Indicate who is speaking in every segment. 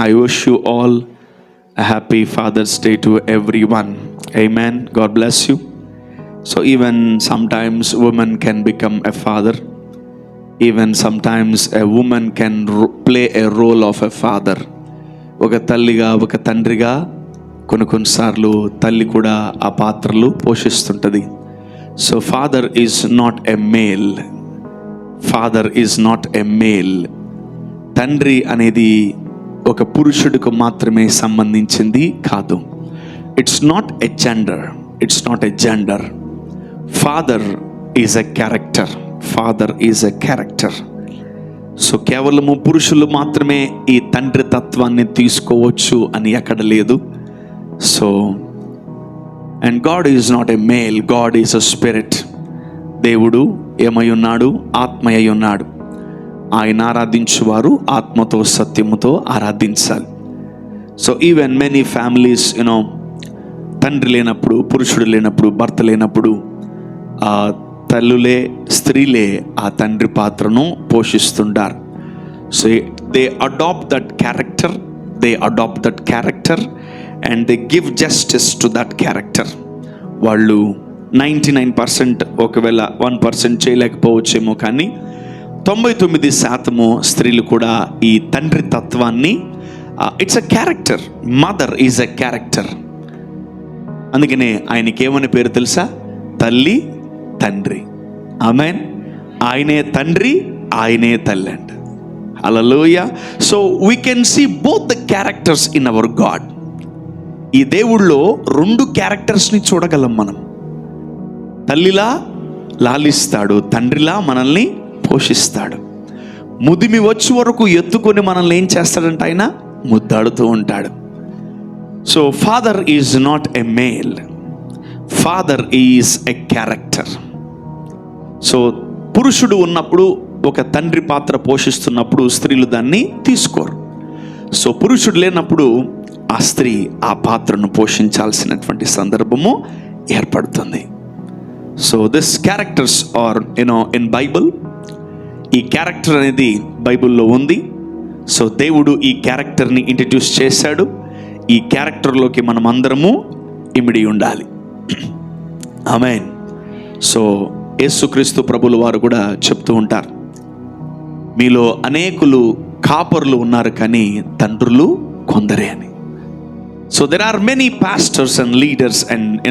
Speaker 1: I wish you all a happy Father's Day to everyone. Amen. God bless you. So even sometimes women can become a father. Even sometimes a woman can play a role of a father. ఒక తల్లిగా ఒక తండ్రిగా కొన్నిసార్లు తల్లి కూడా ఆ పాత్రలు పోషిస్తుంటుంది. So father is not a male. Father is not a male. తండ్రి అనేది ఒక పురుషుడికి మాత్రమే సంబంధించింది కాదు. It's not a gender. It's not a gender. Father is a character. Father is a character. So కేవలము పురుషులు మాత్రమే ఈ తండ్రి తత్వాన్ని తీసుకోవచ్చు అని ఎక్కడ లేదు. So and God is not a male. God is a spirit. దేవుడు ఏమై ఉన్నాడు? ఆత్మ అయి ఉన్నాడు. ఆయన ఆరాధించువారు ఆత్మతో సత్యముతో ఆరాధించాలి. సో ఈవెన్ మెనీ ఫ్యామిలీస్ తండ్రి లేనప్పుడు, పురుషుడు లేనప్పుడు, భర్త లేనప్పుడు తల్లులే, స్త్రీలే ఆ తండ్రి పాత్రను పోషిస్తుంటారు. So they adapt that character. They adapt that character and they give justice to that character. వాళ్ళు 99%, ఒకవేళ 1% చేయలేకపోవచ్చేమో, కానీ 99% స్త్రీలు కూడా ఈ తండ్రి తత్వాన్ని, it's a character. Mother is a character. అందుకనే ఆయనకి ఏమని పేరు తెలుసా? తల్లి, తండ్రి. ఆమేన్. ఆయనే తండ్రి, ఆయనే తల్లి అంట. Hallelujah. So we can see both the characters in our God. ఈ దేవుళ్ళో 2 క్యారెక్టర్స్ని చూడగలం మనం. తల్లిలా లాలిస్తాడు, తండ్రిలా మనల్ని పోషిస్తాడు. ముదిమి వచ్చే వరకు ఎత్తుకొని మనల్ని ఏం చేస్తాడంట? ఆయన ముద్దాడుతూ ఉంటాడు. So father is not a male. Father is a character. So పురుషుడు ఉన్నప్పుడు, ఒక తండ్రి పాత్ర పోషిస్తున్నప్పుడు స్త్రీలు దాన్ని తీసుకోరు. సో పురుషుడు లేనప్పుడు ఆ స్త్రీ ఆ పాత్రను పోషించాల్సినటువంటి సందర్భము ఏర్పడుతుంది. So this characters are in Bible. ఈ క్యారెక్టర్ అనేది బైబిల్లో ఉంది. సో దేవుడు ఈ క్యారెక్టర్ని ఇంట్రడ్యూస్ చేశాడు. ఈ క్యారెక్టర్లోకి మనం అందరము ఇమిడి ఉండాలి. ఆమేన్. సో యేసుక్రీస్తు ప్రభుల వారు కూడా చెప్తూ ఉంటారు, మీలో అనేకులు కాపరులు ఉన్నారు కానీ తండ్రులు కొందరే అని. So there are many pastors and leaders and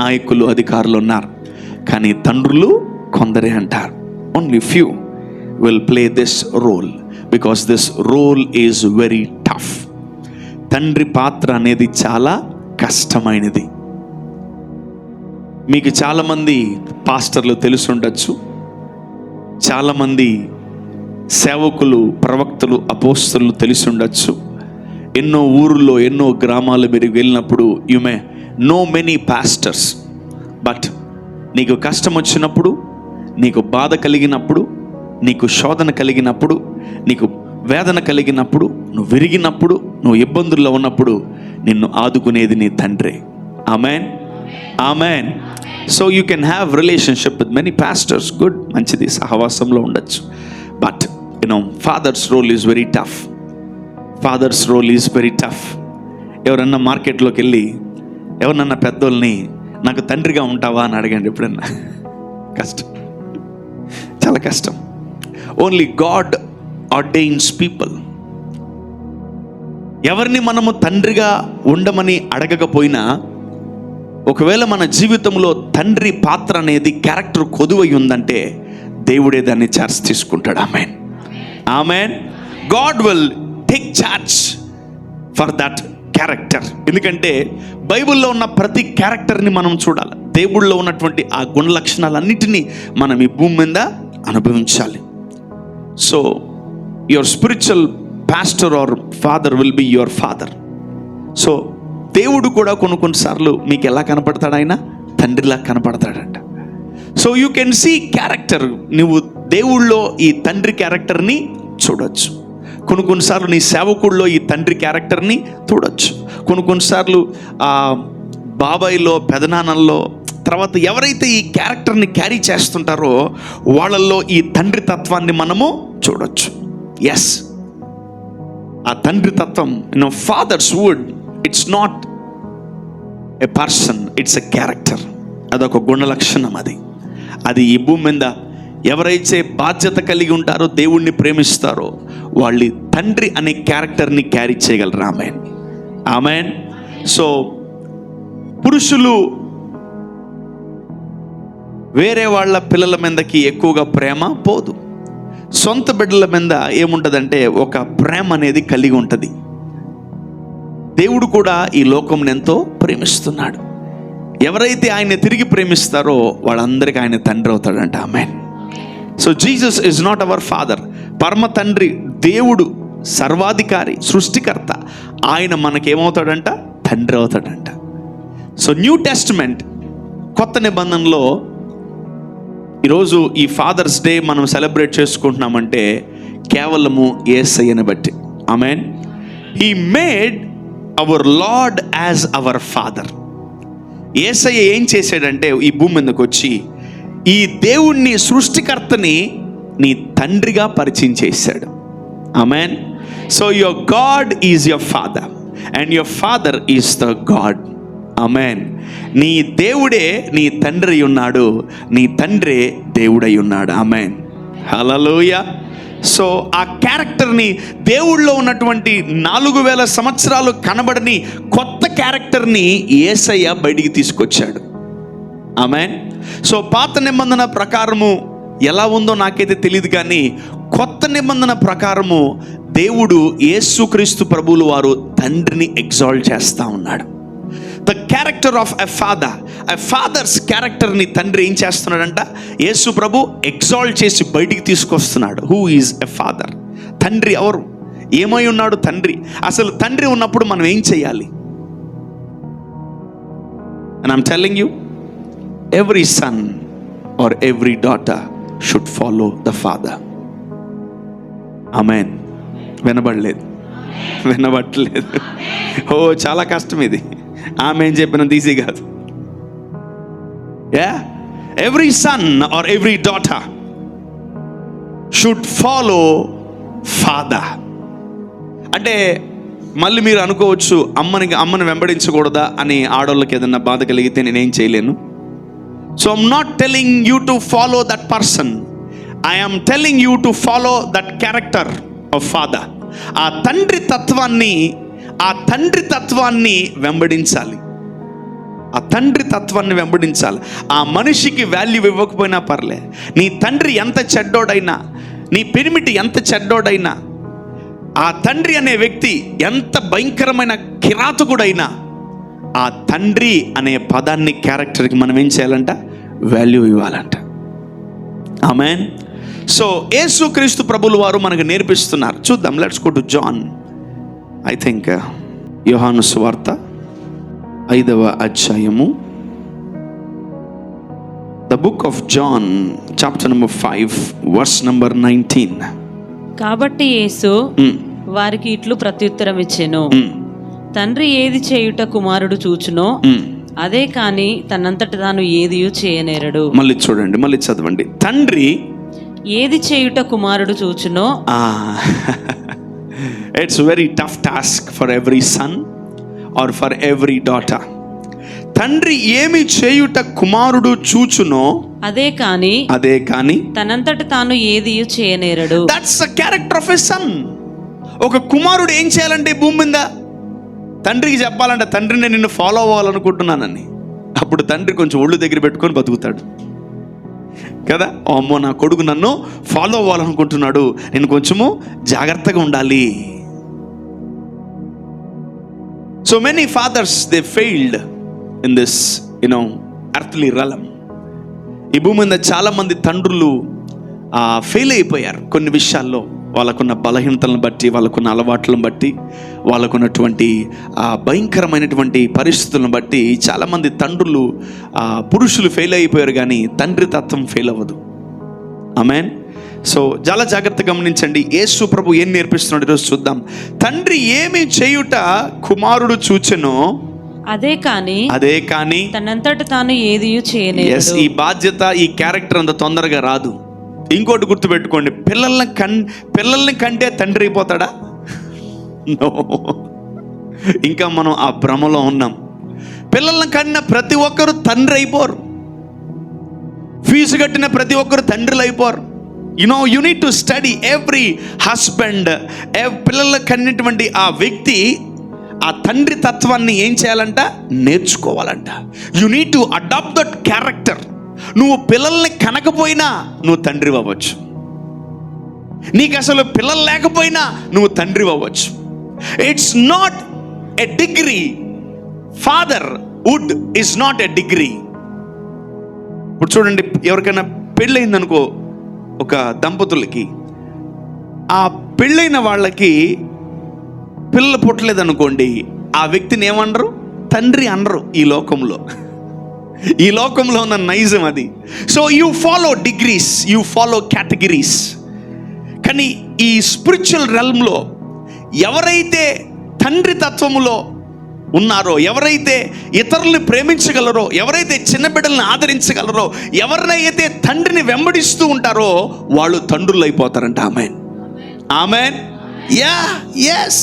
Speaker 1: నాయకులు, అధికారులు ఉన్నారు, కానీ తండ్రులు కొందరే అంటారు. Only few will play this role because this role is very tough. తండ్రి పాత్ర అనేది చాలా కష్టమైనది. మీకు చాలామంది పాస్టర్లు తెలిసి ఉండొచ్చు. చాలామంది సేవకులు, ప్రవక్తలు, అపోస్తలు తెలిసి ఉండొచ్చు. ఎన్నో ఊర్లో, ఎన్నో గ్రామాలు మీరు వెళ్ళినప్పుడు you may know many pastors. But నీకు కష్టం వచ్చినప్పుడు, నీకు బాధ కలిగినప్పుడు, నీకు శోధన కలిగినప్పుడు, నీకు వేదన కలిగినప్పుడు, నువ్వు విరిగినప్పుడు, నువ్వు ఇబ్బందుల్లో ఉన్నప్పుడు నిన్ను ఆదుకునేది నీ తండ్రే. Amen. Amen. So you can have relationship with many pastors. Good, మంచిది, సహవాసంలో ఉండొచ్చు. But father's role is very tough. Father's role is very tough. ఎవరన్నా మార్కెట్లోకి వెళ్ళి ఎవరన్నా పెద్దోళ్ళని నాకు తండ్రిగా ఉంటావా అని అడగండి ఎప్పుడన్నా. కష్టం, చాలా కష్టం. Only God ordains people. ఎవరిని మనము తండ్రిగా ఉండమని అడగకపోయినా, ఒకవేళ మన జీవితంలో తండ్రి పాత్ర అనేది క్యారెక్టర్ కొదువై ఉందంటే దేవుడే దాన్ని చార్జ్ తీసుకుంటాడు. Amen. Amen. God will take charge for that character. ఎందుకంటే బైబిల్లో ఉన్న ప్రతి క్యారెక్టర్ని మనం చూడాలి. దేవుళ్ళలో ఉన్నటువంటి ఆ గుణ లక్షణాలన్నిటినీ మనం ఈ భూమి మీద అనుభవించాలి. So your spiritual pastor or father will be your father. So దేవుడు కూడా కొన్నిసార్లు మీకు ఎలా కనపడతాడు? ఆయన తండ్రిలా కనపడతాడంట. So you can see character. నువ్వు దేవుళ్ళో ఈ తండ్రి క్యారెక్టర్ని చూడొచ్చు. కొన్నిసార్లు నీ సేవకుల్లో ఈ తండ్రి క్యారెక్టర్ని చూడొచ్చు. కొన్నిసార్లు బాబాయిలో, పెదనాన్నల్లో, తర్వాత ఎవరైతే ఈ క్యారెక్టర్ని క్యారీ చేస్తుంటారో వాళ్ళల్లో ఈ తండ్రి తత్వాన్ని మనము చూడొచ్చు. ఎస్, ఆ తండ్రి తత్వం, fatherhood, it's not a person, it's a character. అదొక గుణ లక్షణం. అది ఈ భూమి మీద ఎవరైతే బాధ్యత కలిగి ఉంటారో, దేవుణ్ణి ప్రేమిస్తారో, వాళ్ళు తండ్రి అనే క్యారెక్టర్ని క్యారీ చేయగలరు. Amen, amen. సో పురుషులు వేరే వాళ్ళ పిల్లల మీదకి ఎక్కువగా ప్రేమ పోదు. సొంత బిడ్డల మీద ఏముంటుందంటే ఒక ప్రేమ అనేది కలిగి ఉంటుంది. దేవుడు కూడా ఈ లోకంని ఎంతో ప్రేమిస్తున్నాడు. ఎవరైతే ఆయన తిరిగి ప్రేమిస్తారో వాళ్ళందరికీ ఆయన తండ్రి అవుతాడంట. Amen. So Jesus is not our father. పరమ తండ్రి, దేవుడు, సర్వాధికారి, సృష్టికర్త, ఆయన మనకేమవుతాడంట? తండ్రి అవుతాడంట. సో న్యూ టెస్టిమెంట్, కొత్త నిబంధనలో ఈరోజు ఈ ఫాదర్స్ డే మనం సెలబ్రేట్ చేసుకుంటున్నామంటే కేవలము యేసయ్యను బట్టి. Amen. He made our Lord as our father. యేసయ్య ఏం చేశాడంటే ఈ భూమి మీదకి వచ్చి ఈ దేవుణ్ణి, సృష్టికర్తని నీ తండ్రిగా పరిచయం చేశాడు. ఆమేన్. So your God is your father and your father is the God. ఆమేన్. నీ దేవుడే నీ తండ్రి ఉన్నాడు, నీ తండ్రే దేవుడై ఉన్నాడు. ఆమేన్. హల్లెలూయా. సో ఆ క్యారెక్టర్ని, దేవుళ్ళో ఉన్నటువంటి 4000 సంవత్సరాలు కనబడని కొత్త క్యారెక్టర్ని యేసయ్య బయటికి తీసుకొచ్చాడు. ఆమేన్. సో పాత నిబంధన ప్రకారము ఎలా ఉందో నాకైతే తెలియదు, కానీ కొత్త నిబంధన ప్రకారము దేవుడు యేసుక్రీస్తు ప్రభువుల వారు తండ్రిని ఎగ్జాల్ట్ చేస్తూ ఉన్నాడు. The character of a father, a father's క్యారెక్టర్ని తండ్రి ఏం చేస్తున్నాడంట? యేసు ప్రభు ఎగ్జాల్ట్ చేసి బయటికి తీసుకొస్తున్నాడు. Who is a father? తండ్రి ఎవరు? ఏమై ఉన్నాడు తండ్రి? అసలు తండ్రి ఉన్నప్పుడు మనం ఏం చేయాలి? And I'm telling you, every son or every daughter should follow the father. Amen. వినబడలేదు? చాలా కష్టం ఇది. ఆమెన్ చెప్పినంత ఈజీ కాదు. Every son or every daughter should follow father. అంటే మళ్ళీ మీరు అనుకోవచ్చు, అమ్మని వెంబడించకూడదా అని ఆడోళ్ళకి ఏదన్నా బాధ కలిగితే నేనేం చేయలేను. So I'm not telling you to follow that person. I am telling you to follow that character of father. ఆ తండ్రి తత్వాన్ని వెంబడించాలి. ఆ తండ్రి తత్వాన్ని వెంబడించాలి. ఆ మనిషికి వాల్యూ ఇవ్వకపోయినా పర్లే. నీ తండ్రి ఎంత చెడ్డోడైనా, నీ పెనిమిటి ఎంత చెడ్డోడైనా, ఆ తండ్రి అనే వ్యక్తి ఎంత భయంకరమైన కిరాతకుడైనా, ఆ తండ్రి అనే పదాన్ని, క్యారెక్టర్కి మనం ఏం చేయాలంట? వాల్యూ ఇవ్వాలంట. ఆమేన్. సో యేసుక్రీస్తు ప్రభువుల వారు మనకు నేర్పిస్తున్నారు. చూద్దాం. Let's go to John. I think యోహాను సువార్త 5వ అధ్యాయము, the book of John, chapter number 5 verse number 19.
Speaker 2: కాబట్టి యేసు వారికి ఇట్లు ప్రత్యుత్తరం ఇచ్చెను, తండ్రి ఏది చేయుట కుమారుడు చూచునో అదే కాని తనంతట తాను ఏదియు చేయనేరడు.
Speaker 1: మళ్ళీ చూడండి, మళ్ళీ చదవండి. తండ్రి
Speaker 2: ఏది చేయుట కుమారుడు చూచునో.
Speaker 1: It's very tough task for every son or for every daughter. తండ్రి ఏమి చేయుట కుమారుడు చూచునో
Speaker 2: అదే కాని తనంతట తాను ఏదియు చేయనేరడు.
Speaker 1: That's the character of a son. ఒక కుమారుడు ఏం చేయాలంటే భూమి మీద తండ్రికి చెప్పాలంటే, తండ్రి నేను నిన్ను ఫాలో అవ్వాలనుకుంటున్నానని. అప్పుడు తండ్రి కొంచెం ఒళ్ళు దగ్గర పెట్టుకొని బతుకుతాడు కదా. అమ్మో, నా కొడుకు నన్ను ఫాలో అవ్వాలనుకుంటున్నాడు, నేను కొంచెము జాగ్రత్తగా ఉండాలి. So many fathers they failed in this earthly realm. ఈ భూమి మీద చాలా మంది తండ్రులు ఫెయిల్ అయిపోయారు కొన్ని విషయాల్లో. వాళ్ళకున్న బలహీనతలను బట్టి, వాళ్ళకున్న అలవాట్లను బట్టి, వాళ్ళకున్నటువంటి భయంకరమైనటువంటి పరిస్థితులను బట్టి చాలామంది తండ్రులు, పురుషులు ఫెయిల్ అయిపోయారు, కానీ తండ్రి తత్వం ఫెయిల్ అవ్వదు. ఆమేన్. సో చాలా జాగ్రత్తగా గమనించండి. యేసు ప్రభు ఏం నేర్పిస్తున్నాడు ఈరోజు చూద్దాం. తండ్రి ఏమి చేయుట కుమారుడు చూచెనో
Speaker 2: అదే కాని తనంతట తాను ఏదియు చేయనేరడు.
Speaker 1: ఈ బాధ్యత, ఈ క్యారెక్టర్ అంత తొందరగా రాదు. ఇంకోటి గుర్తుపెట్టుకోండి, పిల్లల్ని కంటే తండ్రి అయిపోతాడా? నో, ఇంకా మనం ఆ భ్రమలో ఉన్నాం. పిల్లలను కన్నా ప్రతి ఒక్కరు తండ్రి అయిపోరు. ఫీజు కట్టిన ప్రతి ఒక్కరు తండ్రులు అయిపోరు. You need to study every husband. పిల్లలకు కన్నటువంటి ఆ వ్యక్తి ఆ తండ్రి తత్వాన్ని ఏం చేయాలంట? నేర్చుకోవాలంట. You need to adapt that character. నువ్వు పిల్లల్ని కనకపోయినా నువ్వు తండ్రి అవ్వచ్చు. నీకు అసలు పిల్లలు లేకపోయినా నువ్వు తండ్రి అవ్వచ్చు. It's not a degree. Fatherhood is not a degree. ఇప్పుడు చూడండి, ఎవరికైనా పెళ్ళయిందనుకో, ఒక దంపతులకి, ఆ పెళ్ళైన వాళ్ళకి పిల్లలు పుట్టలేదనుకోండి, ఆ వ్యక్తిని ఏమనరు? తండ్రి అనరు. ఈ లోకంలో ఉన్న నైజం అది. So you follow degrees, you follow categories. కానీ ఈ స్పిరిచువల్ రెల్మ్లో ఎవరైతే తండ్రి తత్వములో ఉన్నారో, ఎవరైతే ఇతరుల్ని ప్రేమించగలరో, ఎవరైతే చిన్న బిడ్డల్ని ఆదరించగలరో, ఎవరినైతే తండ్రిని వెంబడిస్తూ ఉంటారో వాళ్ళు తండ్రులు అయిపోతారంట. ఆమెన్, ఆమెన్, యా, ఎస్.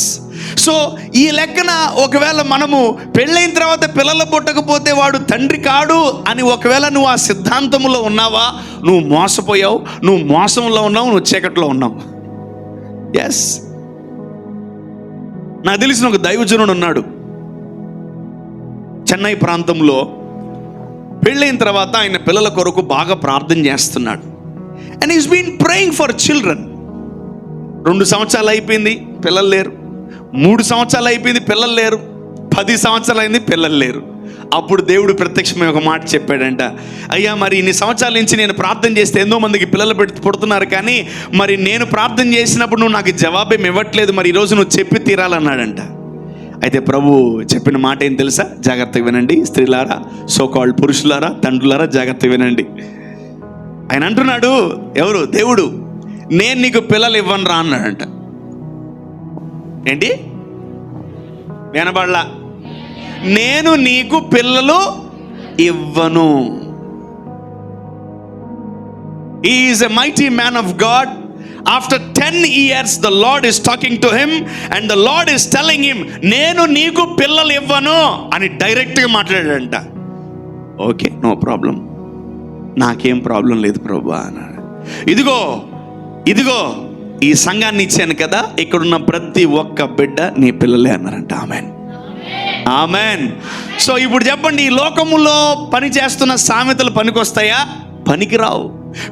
Speaker 1: సో ఈ లెక్కన ఒకవేళ మనము పెళ్ళైన తర్వాత పిల్లలు పుట్టకపోతే వాడు తండ్రి కాడు అని ఒకవేళ నువ్వు ఆ సిద్ధాంతంలో ఉన్నావా, నువ్వు మోసపోయావు. నువ్వు మోసంలో ఉన్నావు, నువ్వు చీకట్లో ఉన్నావు. ఎస్. నాకు తెలిసిన ఒక దైవజనుడు ఉన్నాడు చెన్నై ప్రాంతంలో. పెళ్ళైన తర్వాత ఆయన పిల్లల కొరకు బాగా ప్రార్థన చేస్తున్నాడు. And he's been praying for children. 2 సంవత్సరాలు అయిపోయింది, పిల్లలు లేరు. 3 సంవత్సరాలు అయిపోయింది, పిల్లలు లేరు. 10 సంవత్సరాలు అయింది, పిల్లలు లేరు. అప్పుడు దేవుడు ప్రత్యక్షమై ఒక మాట చెప్పాడంట, అయ్యా మరి ఇన్ని సంవత్సరాల నుంచి నేను ప్రార్థన చేస్తే ఎంతో మందికి పిల్లలు పుడుతున్నారు, కానీ మరి నేను ప్రార్థన చేసినప్పుడు నువ్వు నాకు జవాబేం ఇవ్వట్లేదు, మరి ఈరోజు నువ్వు చెప్పి తీరాలన్నాడంట. అయితే ప్రభు చెప్పిన మాట ఏం తెలుసా? జాగ్రత్తగా వినండి స్త్రీలారా, సోకాల్డ్ పురుషులారా, తండ్రులారా, జాగ్రత్తగా వినండి. ఆయన అంటున్నాడు, ఎవరు? దేవుడు, నేను నీకు పిల్లలు ఇవ్వను రా అన్నాడంట. ఏంటి? వినబడలా? నేను నీకు పిల్లలు ఇవ్వను. He is a mighty man of God. After 10 years the Lord is talking to him and the Lord is telling him, నేను నీకు పిల్లలు ఇవ్వను అని డైరెక్ట్గా మాట్లాడాడంట. ఓకే, నో ప్రాబ్లం, నాకేం ప్రాబ్లం లేదు ప్రభువా అన్నాడు. ఇదిగో ఈ సంఘాన్ని ఇచ్చాను కదా, ఇక్కడున్న ప్రతి ఒక్క బిడ్డ నీ పిల్లలే అన్నారంట. Amen, amen. సో ఇప్పుడు చెప్పండి, ఈ లోకములో పని చేస్తున్న సామెతలు పనికొస్తాయా? పనికిరావు.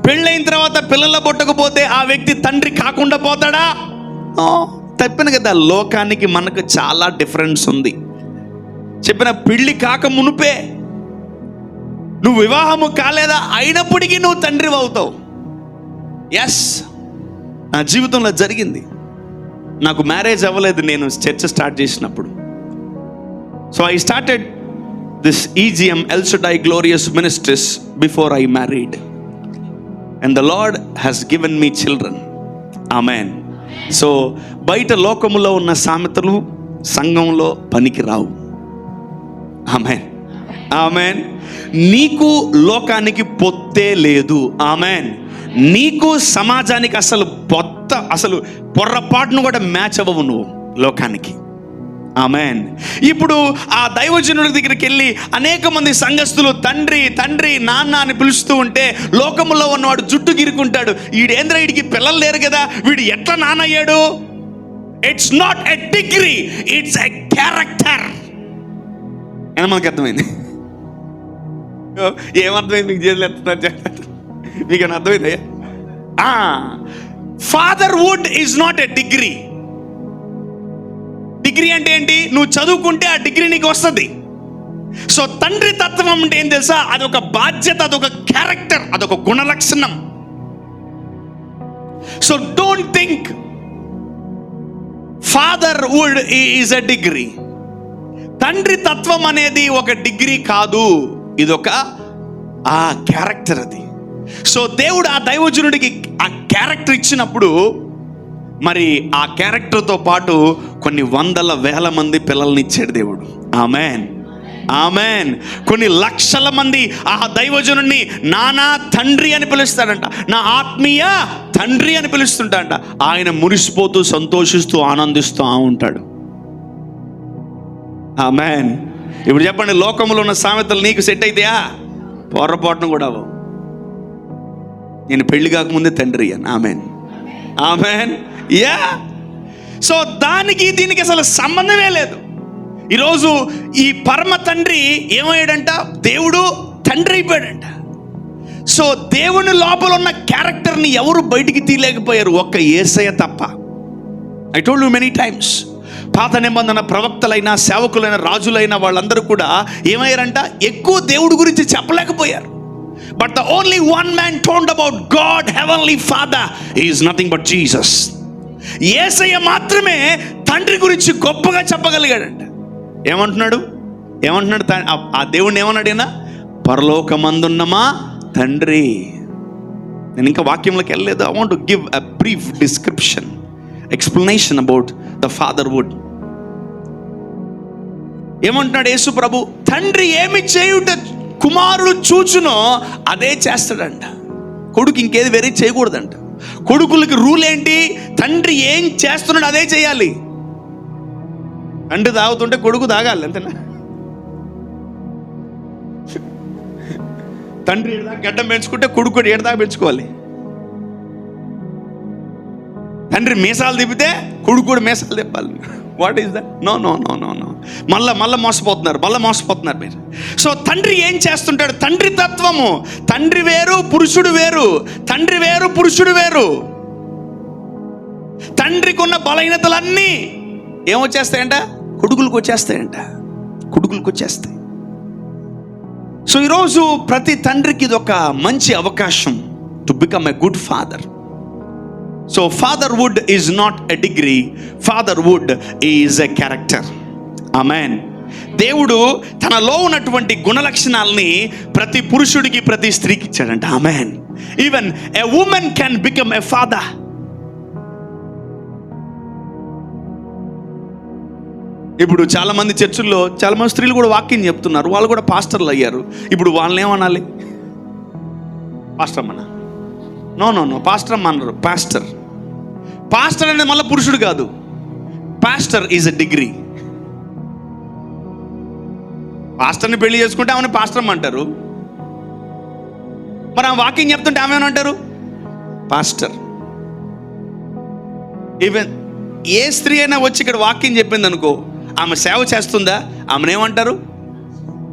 Speaker 1: పెళ్ళైన తర్వాత పిల్లల పుట్టకపోతే ఆ వ్యక్తి తండ్రి కాకుండా పోతాడా? తప్పిన కదా. లోకానికి మనకు చాలా డిఫరెన్స్ ఉంది. చెప్పిన పెళ్ళి కాక మునుపే, నువ్వు వివాహము కాలేదా, అయినప్పటికీ నువ్వు తండ్రి అవుతావు. ఎస్, నా జీవితంలో జరిగింది. నాకు మ్యారేజ్ అవ్వలేదు నేను చర్చ స్టార్ట్ చేసినప్పుడు. So I started this EGM El Shaddai Glorious Ministries before I married. And the Lord has given me children. Amen. So బయట లోకములో ఉన్న సామెతలు సంఘంలో పనికి రావు. Amen, amen. నీకు లోకానికి పొత్తే లేదు. ఆమెన్. నీకు సమాజానికి అసలు పొర్రపాటును కూడా మ్యాచ్ అవ్వవు నువ్వు లోకానికి. ఆమెన్. ఇప్పుడు ఆ దైవజనుడి దగ్గరికి వెళ్ళి అనేక మంది సంఘస్థులు తండ్రి తండ్రి నాన్న అని పిలుస్తూ ఉంటే లోకములో ఉన్నవాడు జుట్టు గిరుకుంటాడు. వీడేంద్ర, వీడికి పిల్లలు లేరు కదా, వీడు ఎట్లా నాన్న అయ్యాడు? It's not a degree, it's a character. అని మనకు అర్థమైంది. ఏమర్థమైంది? మీకు చేతులు ఎత్తున్నారు, మీకు అని అర్థమైంది? Fatherhood is not a degree. Degree అంటే ఏంటి? నువ్వు చదువుకుంటే ఆ డిగ్రీ నీకు వస్తుంది. సో తండ్రి తత్వం అంటే ఏం తెలుసా? అదొక బాధ్యత, అదొక క్యారెక్టర్, అదొక గుణలక్షణం. So don't think fatherhood is a degree. తండ్రి తత్వం అనేది ఒక డిగ్రీ కాదు, ఇదొక ఆ క్యారెక్టర్ అది. సో దేవుడు ఆ దైవజనుడికి ఆ క్యారెక్టర్ ఇచ్చినప్పుడు మరి ఆ క్యారెక్టర్తో పాటు కొన్ని 100,000 మంది పిల్లల్ని ఇచ్చాడు దేవుడు. ఆమెన్. ఆమెన్. కొన్ని లక్షల మంది ఆ దైవజనుడిని నానా తండ్రి అని పిలుస్తాడంట, నా ఆత్మీయ తండ్రి అని పిలుస్తుంటాడంట. ఆయన మురిసిపోతూ సంతోషిస్తూ ఆనందిస్తూ ఉంటాడు. ఆమెన్. ఇప్పుడు చెప్పండి, లోకంలో ఉన్న సామెతలు నీకు సెట్ అయితాయా? పొరపాటును కూడా అవ్వవు. నేను పెళ్లి కాకముందే తండ్రి అని. Amen, amen. యా. సో దానికి దీనికి అసలు సంబంధమే లేదు. ఈరోజు ఈ పరమ తండ్రి ఏమయ్యాడంట? దేవుడు తండ్రి అయిపోయాడంట. సో దేవుని లోపల ఉన్న క్యారెక్టర్ని ఎవరు బయటికి తీయలేకపోయారు, ఒక్క యేసయ్య తప్ప. I told you many times, పాత నిబంధన ప్రవక్తలైన, సేవకులైన, రాజులైన వాళ్ళందరూ కూడా ఏమయ్యారంట? ఎక్కువ దేవుడి గురించి చెప్పలేకపోయారు. But the only one man told about God heavenly father is nothing but Jesus. Yesayya మాత్రమే తండ్రి గురించి గొప్పగా చెప్పగలిగాడంట. ఏమంటున్నాడు? ఆ దేవుడిని ఏమన్నాడు ఈయన? పరలోకమందున్న మా తండ్రి. నేను ఇంకా వాక్యంలోకి వెళ్ళలేదు. I want to give a brief description, explanation about the fatherhood. ఏమంటున్నాడు యేసు ప్రభు? తండ్రి ఏమి చేయుట కుమారుడు చూచునో అదే చేస్తాడంట. కొడుకు ఇంకేది వేరే చేయకూడదంట. కొడుకులకి రూల్ ఏంటి? తండ్రి ఏం చేస్తున్నాడు అదే చేయాలి. తండ్రి తాగుతుంటే కొడుకు తాగాలి, అంతేనా? తండ్రి ఏడదాకా గడ్డం పెంచుకుంటే కొడుకు ఏడదాకా పెంచుకోవాలి. తండ్రి మీసాలు తిప్పితే కొడుకు కూడా మీసాలు తిప్పాలి. What is that? No no no no no. మళ్ళా మోసపోతున్నారు మీరు. సో తండ్రి ఏం చేస్తుంటాడు? తండ్రి తత్వము. తండ్రి వేరు, పురుషుడు వేరు. తండ్రి వేరు, పురుషుడు వేరు. తండ్రికి ఉన్న బలహీనతలన్నీ ఏమొచ్చేస్తాయంట? కొడుకులకు వచ్చేస్తాయి. సో ఈరోజు ప్రతి తండ్రికి ఇది ఒక మంచి అవకాశం to become a good father. So fatherhood is not a degree, fatherhood is a character. ఆమేన్. దేవుడు తనలో ఉన్నటువంటి గుణలక్షణాలని ప్రతి పురుషుడికి, ప్రతి స్త్రీకి ఇచ్చాడంట. ఆమేన్. Even a woman can become a father. ఇప్పుడు చాలా మంది చర్చిల్లో చాలా మంది స్త్రీలు కూడా వాక్యం చెప్తున్నారు, వాళ్ళు కూడా పాస్టర్లు అయ్యారు. ఇప్పుడు వాళ్ళని ఏమనాలి? పాస్టర్ అమ్మనా? నో నో నో, పాస్టర్ అమ్మ అన్నారు. పాస్టర్ అనేది మళ్ళీ పురుషుడు కాదు. Pastor is a degree. పాస్టర్ని పెళ్లి చేసుకుంటే ఆమెను పాస్టర్ అమ్మ అంటారు. మరి ఆమె వాక్యం చెప్తుంటే ఆమె ఏమంటారు? పాస్టర్. ఈవెన్ ఏ స్త్రీ అయినా వచ్చి ఇక్కడ వాక్యం చెప్పింది అనుకో, ఆమె సేవ చేస్తుందా? ఆమెనేమంటారు?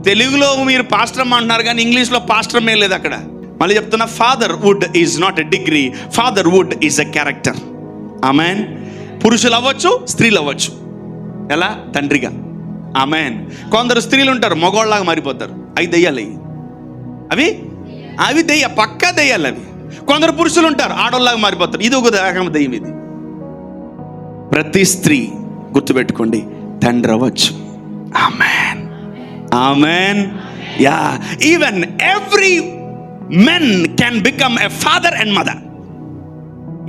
Speaker 1: తెలుగులో మీరు పాస్టర్ అమ్మ అంటున్నారు కానీ ఇంగ్లీష్లో పాస్టర్ మే లేదు అక్కడ. మళ్ళీ చెప్తున్నా, fatherhood is not a degree, fatherhood is a character. Amen. పురుషులు అవ్వచ్చు, స్త్రీలు అవ్వచ్చు. ఎలా? తండ్రిగా. ఆమెన్. కొందరు స్త్రీలు ఉంటారు మగవాళ్ళలాగా మారిపోతారు. అవి దెయ్యాలి. అవి దెయ్య, పక్కా దెయ్యాలి అవి. కొందరు పురుషులు ఉంటారు ఆడోళ్ళలాగా మారిపోతారు. ఇది ఒక దెయ్యం. ఇది ప్రతి స్త్రీ గుర్తుపెట్టుకోండి, తండ్రి అవ్వచ్చు. Amen, amen. Yeah. Even every men can become a father and mother.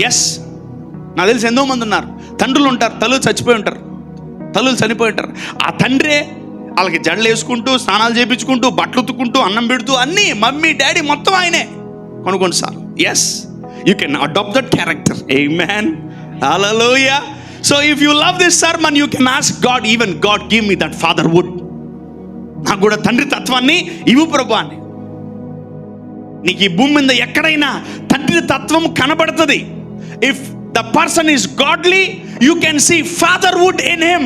Speaker 1: Yes, నాకు తెలిసి ఎంతో మంది ఉన్నారు తండ్రులు ఉంటారు, తల్లులు చచ్చిపోయి ఉంటారు, తల్లులు చనిపోయి ఉంటారు. ఆ తండ్రే వాళ్ళకి జడలు వేసుకుంటూ, స్నానాలు చేయించుకుంటూ, బట్టలు ఉతుక్కుంటూ, అన్నం పెడుతూ, అన్నీ మమ్మీ డాడీ మొత్తం ఆయనే కొన్ని సార్లు. Yes, you can adopt that character. Amen, hallelujah. So if you love this sermon, you can ask God, even God give me that fatherhood. నాకు కూడా తండ్రి తత్వాన్ని ఇవ్వు ప్రభు అని. నీకు ఈ భూమి మీద ఎక్కడైనా తండ్రి తత్వం కనబడుతుంది. If the person is godly, you can see fatherhood in him.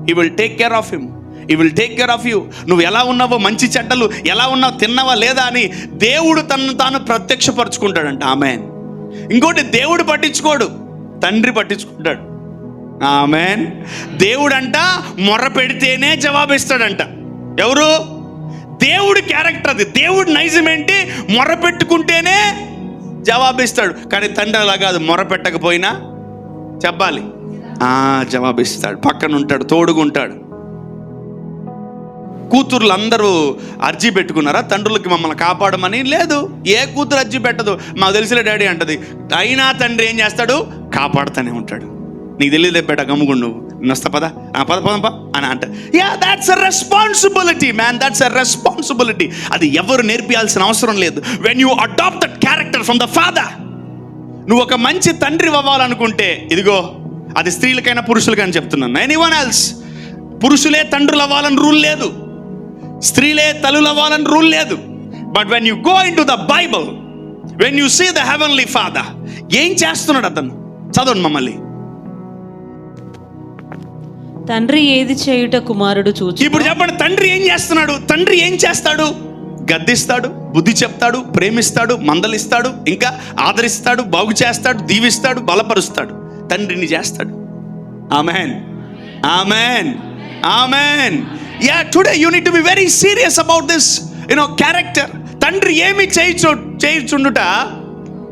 Speaker 1: He will take care of him. He will take care of you. నువ్వు ఎలా ఉన్నావో, మంచి చెడ్డలు ఎలా ఉన్నావు, తిన్నావా లేదా అని దేవుడు తనను తాను ప్రత్యక్షపరుచుకుంటాడంట. ఆమేన్. ఇంకోటి, దేవుడు పట్టించుకోడు, తండ్రి పట్టించుకుంటాడు. ఆమేన్. దేవుడు అంట మొర్ర పెడితేనే జవాబిస్తాడంట. ఎవరు? దేవుడి క్యారెక్టర్ అది. దేవుడి నైజం ఏంటి? మొర్ర పెట్టుకుంటేనే జవాబిస్తాడు. కానీ తండ్రి అలా కాదు, మొర పెట్టకపోయినా చెప్పాలి, జవాబిస్తాడు. పక్కన ఉంటాడు, తోడుగుంటాడు. కూతుర్లు అందరూ అర్జీ పెట్టుకున్నారా తండ్రులకి మమ్మల్ని కాపాడమని? లేదు, ఏ కూతురు అర్జీ పెట్టదు. మాకు తెలిసిన డాడీ అంటది. అయినా తండ్రి ఏం చేస్తాడు? కాపాడుతూనే ఉంటాడు. నీకు తెలియదు బేట, గమ్ముగుండు, నువ్వు నస్తా పద అని అంట. Yeah, that's a responsibility man, that's a responsibility. అది ఎవరు నేర్పియాల్సిన అవసరం లేదు. When you adopt that character from the father, నువ్వు ఒక మంచి తండ్రి అవ్వాలనుకుంటే, ఇదిగో అది స్త్రీలకైనా పురుషులకైనా చెప్తున్నాను, ఎనీవన్ ఎల్స్, పురుషులే తండ్రులు అవ్వాలని రూల్ లేదు, స్త్రీలే తల్లులు అవ్వాలని రూల్ లేదు. But when you go into the Bible, when you see the heavenly father, ఏం చేస్తున్నాడు అతను? చదవండి మమ్మల్ని.
Speaker 2: తండ్రి ఏది చేయుట కుమారుడు చూచి.
Speaker 1: ఇప్పుడు చెప్పండి, తండ్రి ఏం చేస్తున్నాడు? తండ్రి ఏం చేస్తాడు? గద్దిస్తాడు, బుద్ధి చెప్తాడు, ప్రేమిస్తాడు, మందలిస్తాడు, ఇంకా ఆదరిస్తాడు, బాగు చేస్తాడు, దీవిస్తాడు, బలపరుస్తాడు. తండ్రిని చేస్తాడు. ఆమేన్, ఆమేన్, ఆమేన్. Yeah, today you need to be very serious about this character. తండ్రి ఏమి చేయుచుండుట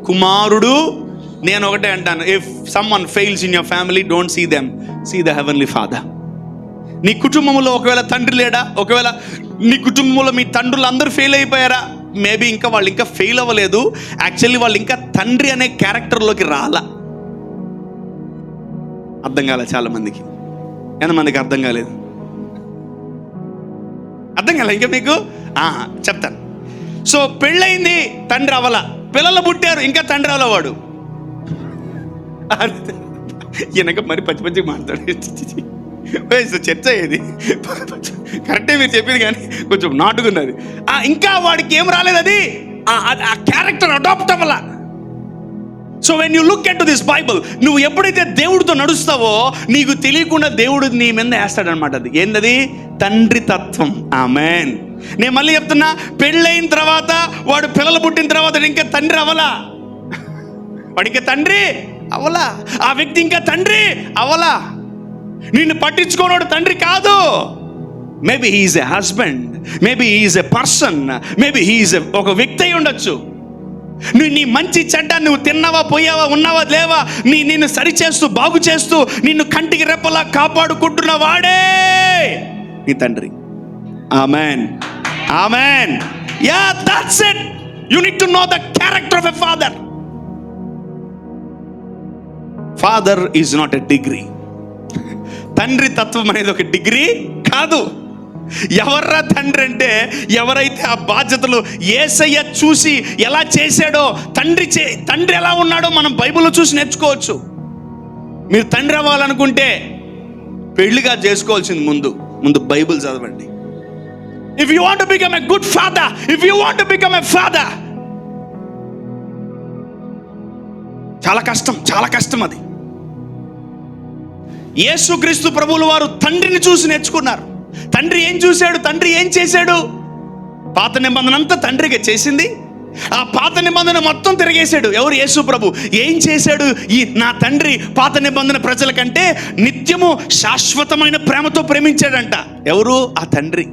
Speaker 1: కుమారుడు. నేను ఒకటే అంటాను, if someone fails in your family, don't see them, see the heavenly father. నీ కుటుంబంలో ఒకవేళ తండ్రి లేడా, ఒకవేళ నీ కుటుంబంలో మీ తండ్రులు అందరూ ఫెయిల్ అయిపోయారా, మేబీ ఇంకా వాళ్ళు ఇంకా ఫెయిల్ అవ్వలేదు, యాక్చువల్లీ వాళ్ళు ఇంకా తండ్రి అనే క్యారెక్టర్లోకి రాలా. అర్థం కాలేదు చాలా మందికి. ఎంతమందికి అర్థం కాలేదు? అర్థం కాలే ఇంకా మీకు? చెప్తాను. సో పెళ్ళయింది, తండ్రి అవ్వలా, పిల్లలు పుట్టారు, ఇంకా తండ్రి అవ్వలా. వాడు వెనక మరి పచ్చి మాట్లాడు. చర్చ ఏది కరెక్టే మీరు చెప్పింది, కానీ కొంచెం నాటుకున్నది. ఇంకా వాడికి ఏం రాలేదు, అది ఆ క్యారెక్టర్ అడాప్ట్ అవ్వాల. So when you look at this Bible, నువ్వు ఎప్పుడైతే దేవుడితో నడుస్తావో నీకు తెలియకుండా దేవుడు నీ మీద వేస్తాడనమాట. అది ఏంటది? తండ్రి తత్వం. ఆమేన్. నేను మళ్ళీ చెప్తున్నా, పెళ్ళైన తర్వాత వాడు పిల్లలు పుట్టిన తర్వాత ఇంకా తండ్రి అవ్వలా, వాడు ఇంకా తండ్రి అవ్వలా, ఆ వ్యక్తి ఇంకా తండ్రి అవ్వలా. నిన్ను పట్టించుకోనోడు తండ్రి కాదు. Maybe he's a husband, maybe he's a person, maybe he's ఒక వ్యక్తి అయి ఉండొచ్చు. నువ్వు నీ మంచి చెడ్డ, నువ్వు తిన్నావా, పోయావా, ఉన్నావా, లేవా, నిన్ను సరిచేస్తూ, బాగు చేస్తూ, నిన్ను కంటికి రెప్పలా కాపాడుకుంటున్న వాడే నీ తండ్రి. ఆమేన్, ఆమేన్. Yeah, that's it. You need to know the character of a father. Father is not a degree. తండ్రి తత్వం అనేది ఒక డిగ్రీ కాదు. ఎవర్రా తండ్రి అంటే, ఎవరైతే ఆ బాధ్యతలు యేసయ్య చూసి ఎలా చేశాడో, తండ్రి ఎలా ఉన్నాడో మనం బైబిల్లో చూసి నేర్చుకోవచ్చు. మీరు తండ్రి అవ్వాలనుకుంటే పెళ్లిగా చేసుకోవాల్సింది ముందు బైబిల్ చదవండి. If you want to become a good father, if you want to become a father, చాలా కష్టం అది. యేసుక్రీస్తు ప్రభువుల వారు తండ్రిని చూసి నేర్చుకున్నారు. తండ్రి ఏం చూశాడు, తండ్రి ఏం చేశాడు? పాత నిబంధన అంతా తండ్రిగా చేసింది. ఆ పాత నిబంధన మొత్తం తిరిగేశాడు. ఎవరు? యేసు ప్రభు. ఏం చేశాడు? నా తండ్రి పాత నిబంధన ప్రజల కంటే నిత్యము శాశ్వతమైన ప్రేమతో ప్రేమించాడంట. ఎవరు? ఆ తండ్రి.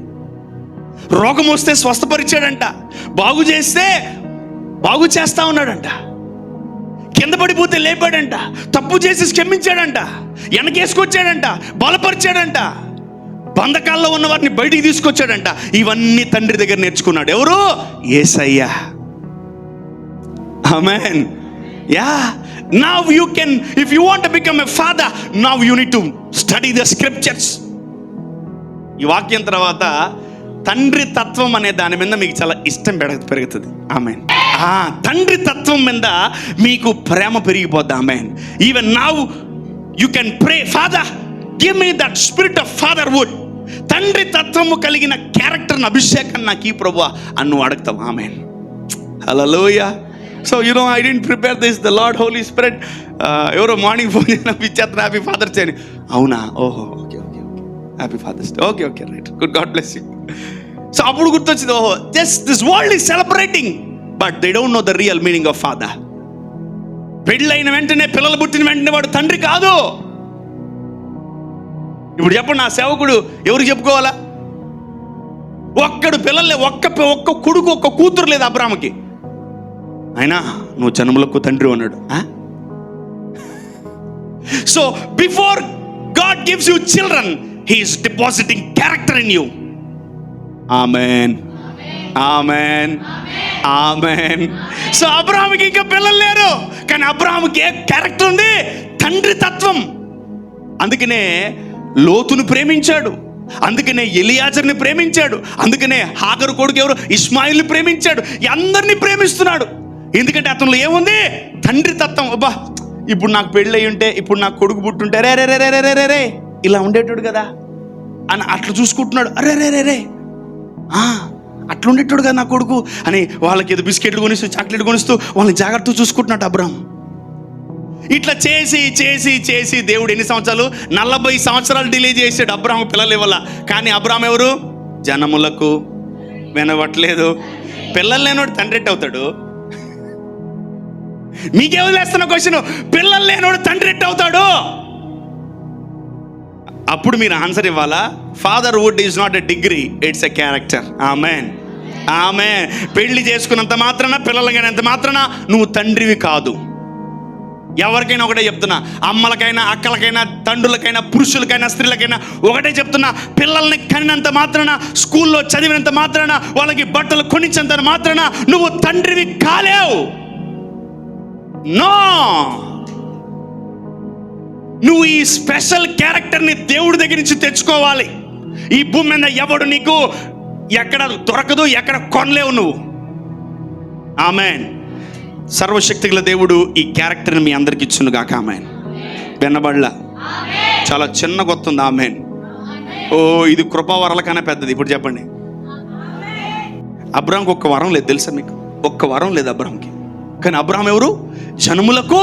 Speaker 1: రోగం వస్తే స్వస్థపరిచాడంట, బాగు చేస్తే బాగు చేస్తా ఉన్నాడంట, కింద పడిపోతే లేపాడంట, తప్పు చేసి క్షమించాడంట, వెనకేసుకొచ్చాడంట, బలపరిచాడంట, బంధకాల్లో ఉన్న వారిని బయటికి తీసుకొచ్చాడంట. ఇవన్నీ తండ్రి దగ్గర నేర్చుకున్నాడు. ఎవరు? యేసయ్య. ఆమేన్. Yeah, now you can, if you want to become a father, now you need to study the scriptures. ఈ వాక్యం తర్వాత తండ్రి తత్వం అనే దాని మీద మీకు చాలా ఇష్టం పెరుగుతుంది. ఆమేన్. తండ్రి తత్వం మీద మీకు ప్రేమ పెరిగిపోద్ది. ఆమేన్. Even now you can pray, father give me that spirit of fatherhood. తండ్రి తత్వము కలిగిన క్యారెక్టర్ని, అభిషేకాన్ని నాకు ఈ ప్రభువా అని నువ్వు అడుగుతావు. ఆమేన్. హల్లెలూయా. So I didn't prepare this, the Lord Holy Spirit ఎవరో మార్నింగ్ ఫోన్ చేసిన ఇచ్చేస్తున్నా, హ్యాపీ ఫాదర్స్ డే అని. అవునా? ఓహో, okay, happy father's day. Okay, right, good, God bless you. So అప్పుడు గుర్తొచ్చింది, ఓహో, just this world is celebrating, but they don't know the real meaning of father. పెళ్ళైన వెంటనే, పిల్లలు పుట్టిన వెంటనే వాడు తండ్రి కాదు. ఇప్పుడు చెప్పండి, నా సేవకుడు ఎవరికి చెప్పుకోవాలా? ఒక్కడు పిల్లలే, ఒక్క కొడుకు, ఒక్క కూతురు లేదు అబ్రాహాముకి. అయినా నువ్వు జన్మలకు తండ్రి అన్నాడు. So before God gives you children, he is depositing character in you. ఆమేన్, ఆమేన్, ఆమేన్. సో అబ్రాహాముకి ఇంకా పిల్లలు లేరు, కానీ అబ్రాహాముకి ఏ క్యారెక్టర్ ఉంది? తండ్రి తత్వం. అందుకనే లోతును ప్రేమించాడు, అందుకనే ఎలియాజర్ని ప్రేమించాడు, అందుకనే హాగరు కొడుకు ఎవరు ఇస్మాయిల్ని ప్రేమించాడు. అందరినీ ప్రేమిస్తున్నాడు. ఎందుకంటే అతనిలో ఏముంది? తండ్రి తత్వం. అబ్బా, ఇప్పుడు నాకు పెళ్ళి అయి ఉంటే, ఇప్పుడు నాకు కొడుకు పుట్టుంటే రే రే రే రే రే రే రే ఇలా ఉండేటోడు కదా అని అట్లా చూసుకుంటున్నాడు. అరే రే రే రే అట్లా ఉండేటోడు కదా నా కొడుకు అని వాళ్ళకి ఏదో బిస్కెట్లు కొనిస్తూ చాక్లెట్ కొనిస్తూ వాళ్ళని జాగ్రత్తగా చూసుకుంటున్నాడు అబ్రాహాం. ఇట్లా చేసి చేసి చేసి దేవుడు ఎన్ని సంవత్సరాలు? 40 సంవత్సరాలు డిలే చేసాడు అబ్రాహాం పిల్లలు ఇవ్వాల. కానీ అబ్రాహాం ఎవరు? జనములకు వినవట్లేదు. పిల్లలు లేనోడు తండ్రి ఎట్ట అవుతాడు? మీకే వదిలేస్తున్న క్వశ్చన్, పిల్లలు లేనోడు తండ్రి ఎట్ట అవుతాడు? అప్పుడు మీరు ఆన్సర్ ఇవ్వాలా? Fatherhood is not a degree, it's a character. Amen, amen. పెళ్లి చేసుకున్నంత మాత్రాన, పిల్లలు కానంత మాత్రాన నువ్వు తండ్రివి కాదు. ఎవరికైనా ఒకటే చెప్తున్నా, అమ్మలకైనా అక్కలకైనా తండ్రులకైనా పురుషులకైనా స్త్రీలకైనా ఒకటే చెప్తున్నా, పిల్లల్ని కనినంత మాత్రాన, స్కూల్లో చదివినంత మాత్రాన, వాళ్ళకి బట్టలు కొనించేంత మాత్రాన నువ్వు తండ్రివి కాలేవు. నో, నువ్వు ఈ స్పెషల్ క్యారెక్టర్ని దేవుడి దగ్గర నుంచి తెచ్చుకోవాలి. ఈ భూమి మీద ఎవడు నీకు ఎక్కడ దొరకదు, ఎక్కడ కొనలేవు నువ్వు. ఆమెన్. సర్వశక్తిగల దేవుడు ఈ క్యారెక్టర్ని మీ అందరికి ఇచ్చును గాక. ఆమెన్. వినబడలా? చాలా చిన్న గొత్తుంది. ఆమెన్. ఓ, ఇది కృపావరాల కన్నా పెద్దది. ఇప్పుడు చెప్పండి. అబ్రాహాంకి ఒక్క వరం లేదు తెలుసా మీకు? ఒక్క వరం లేదు అబ్రాహాంకి. కానీ అబ్రాహాం ఎవరు? జనములకు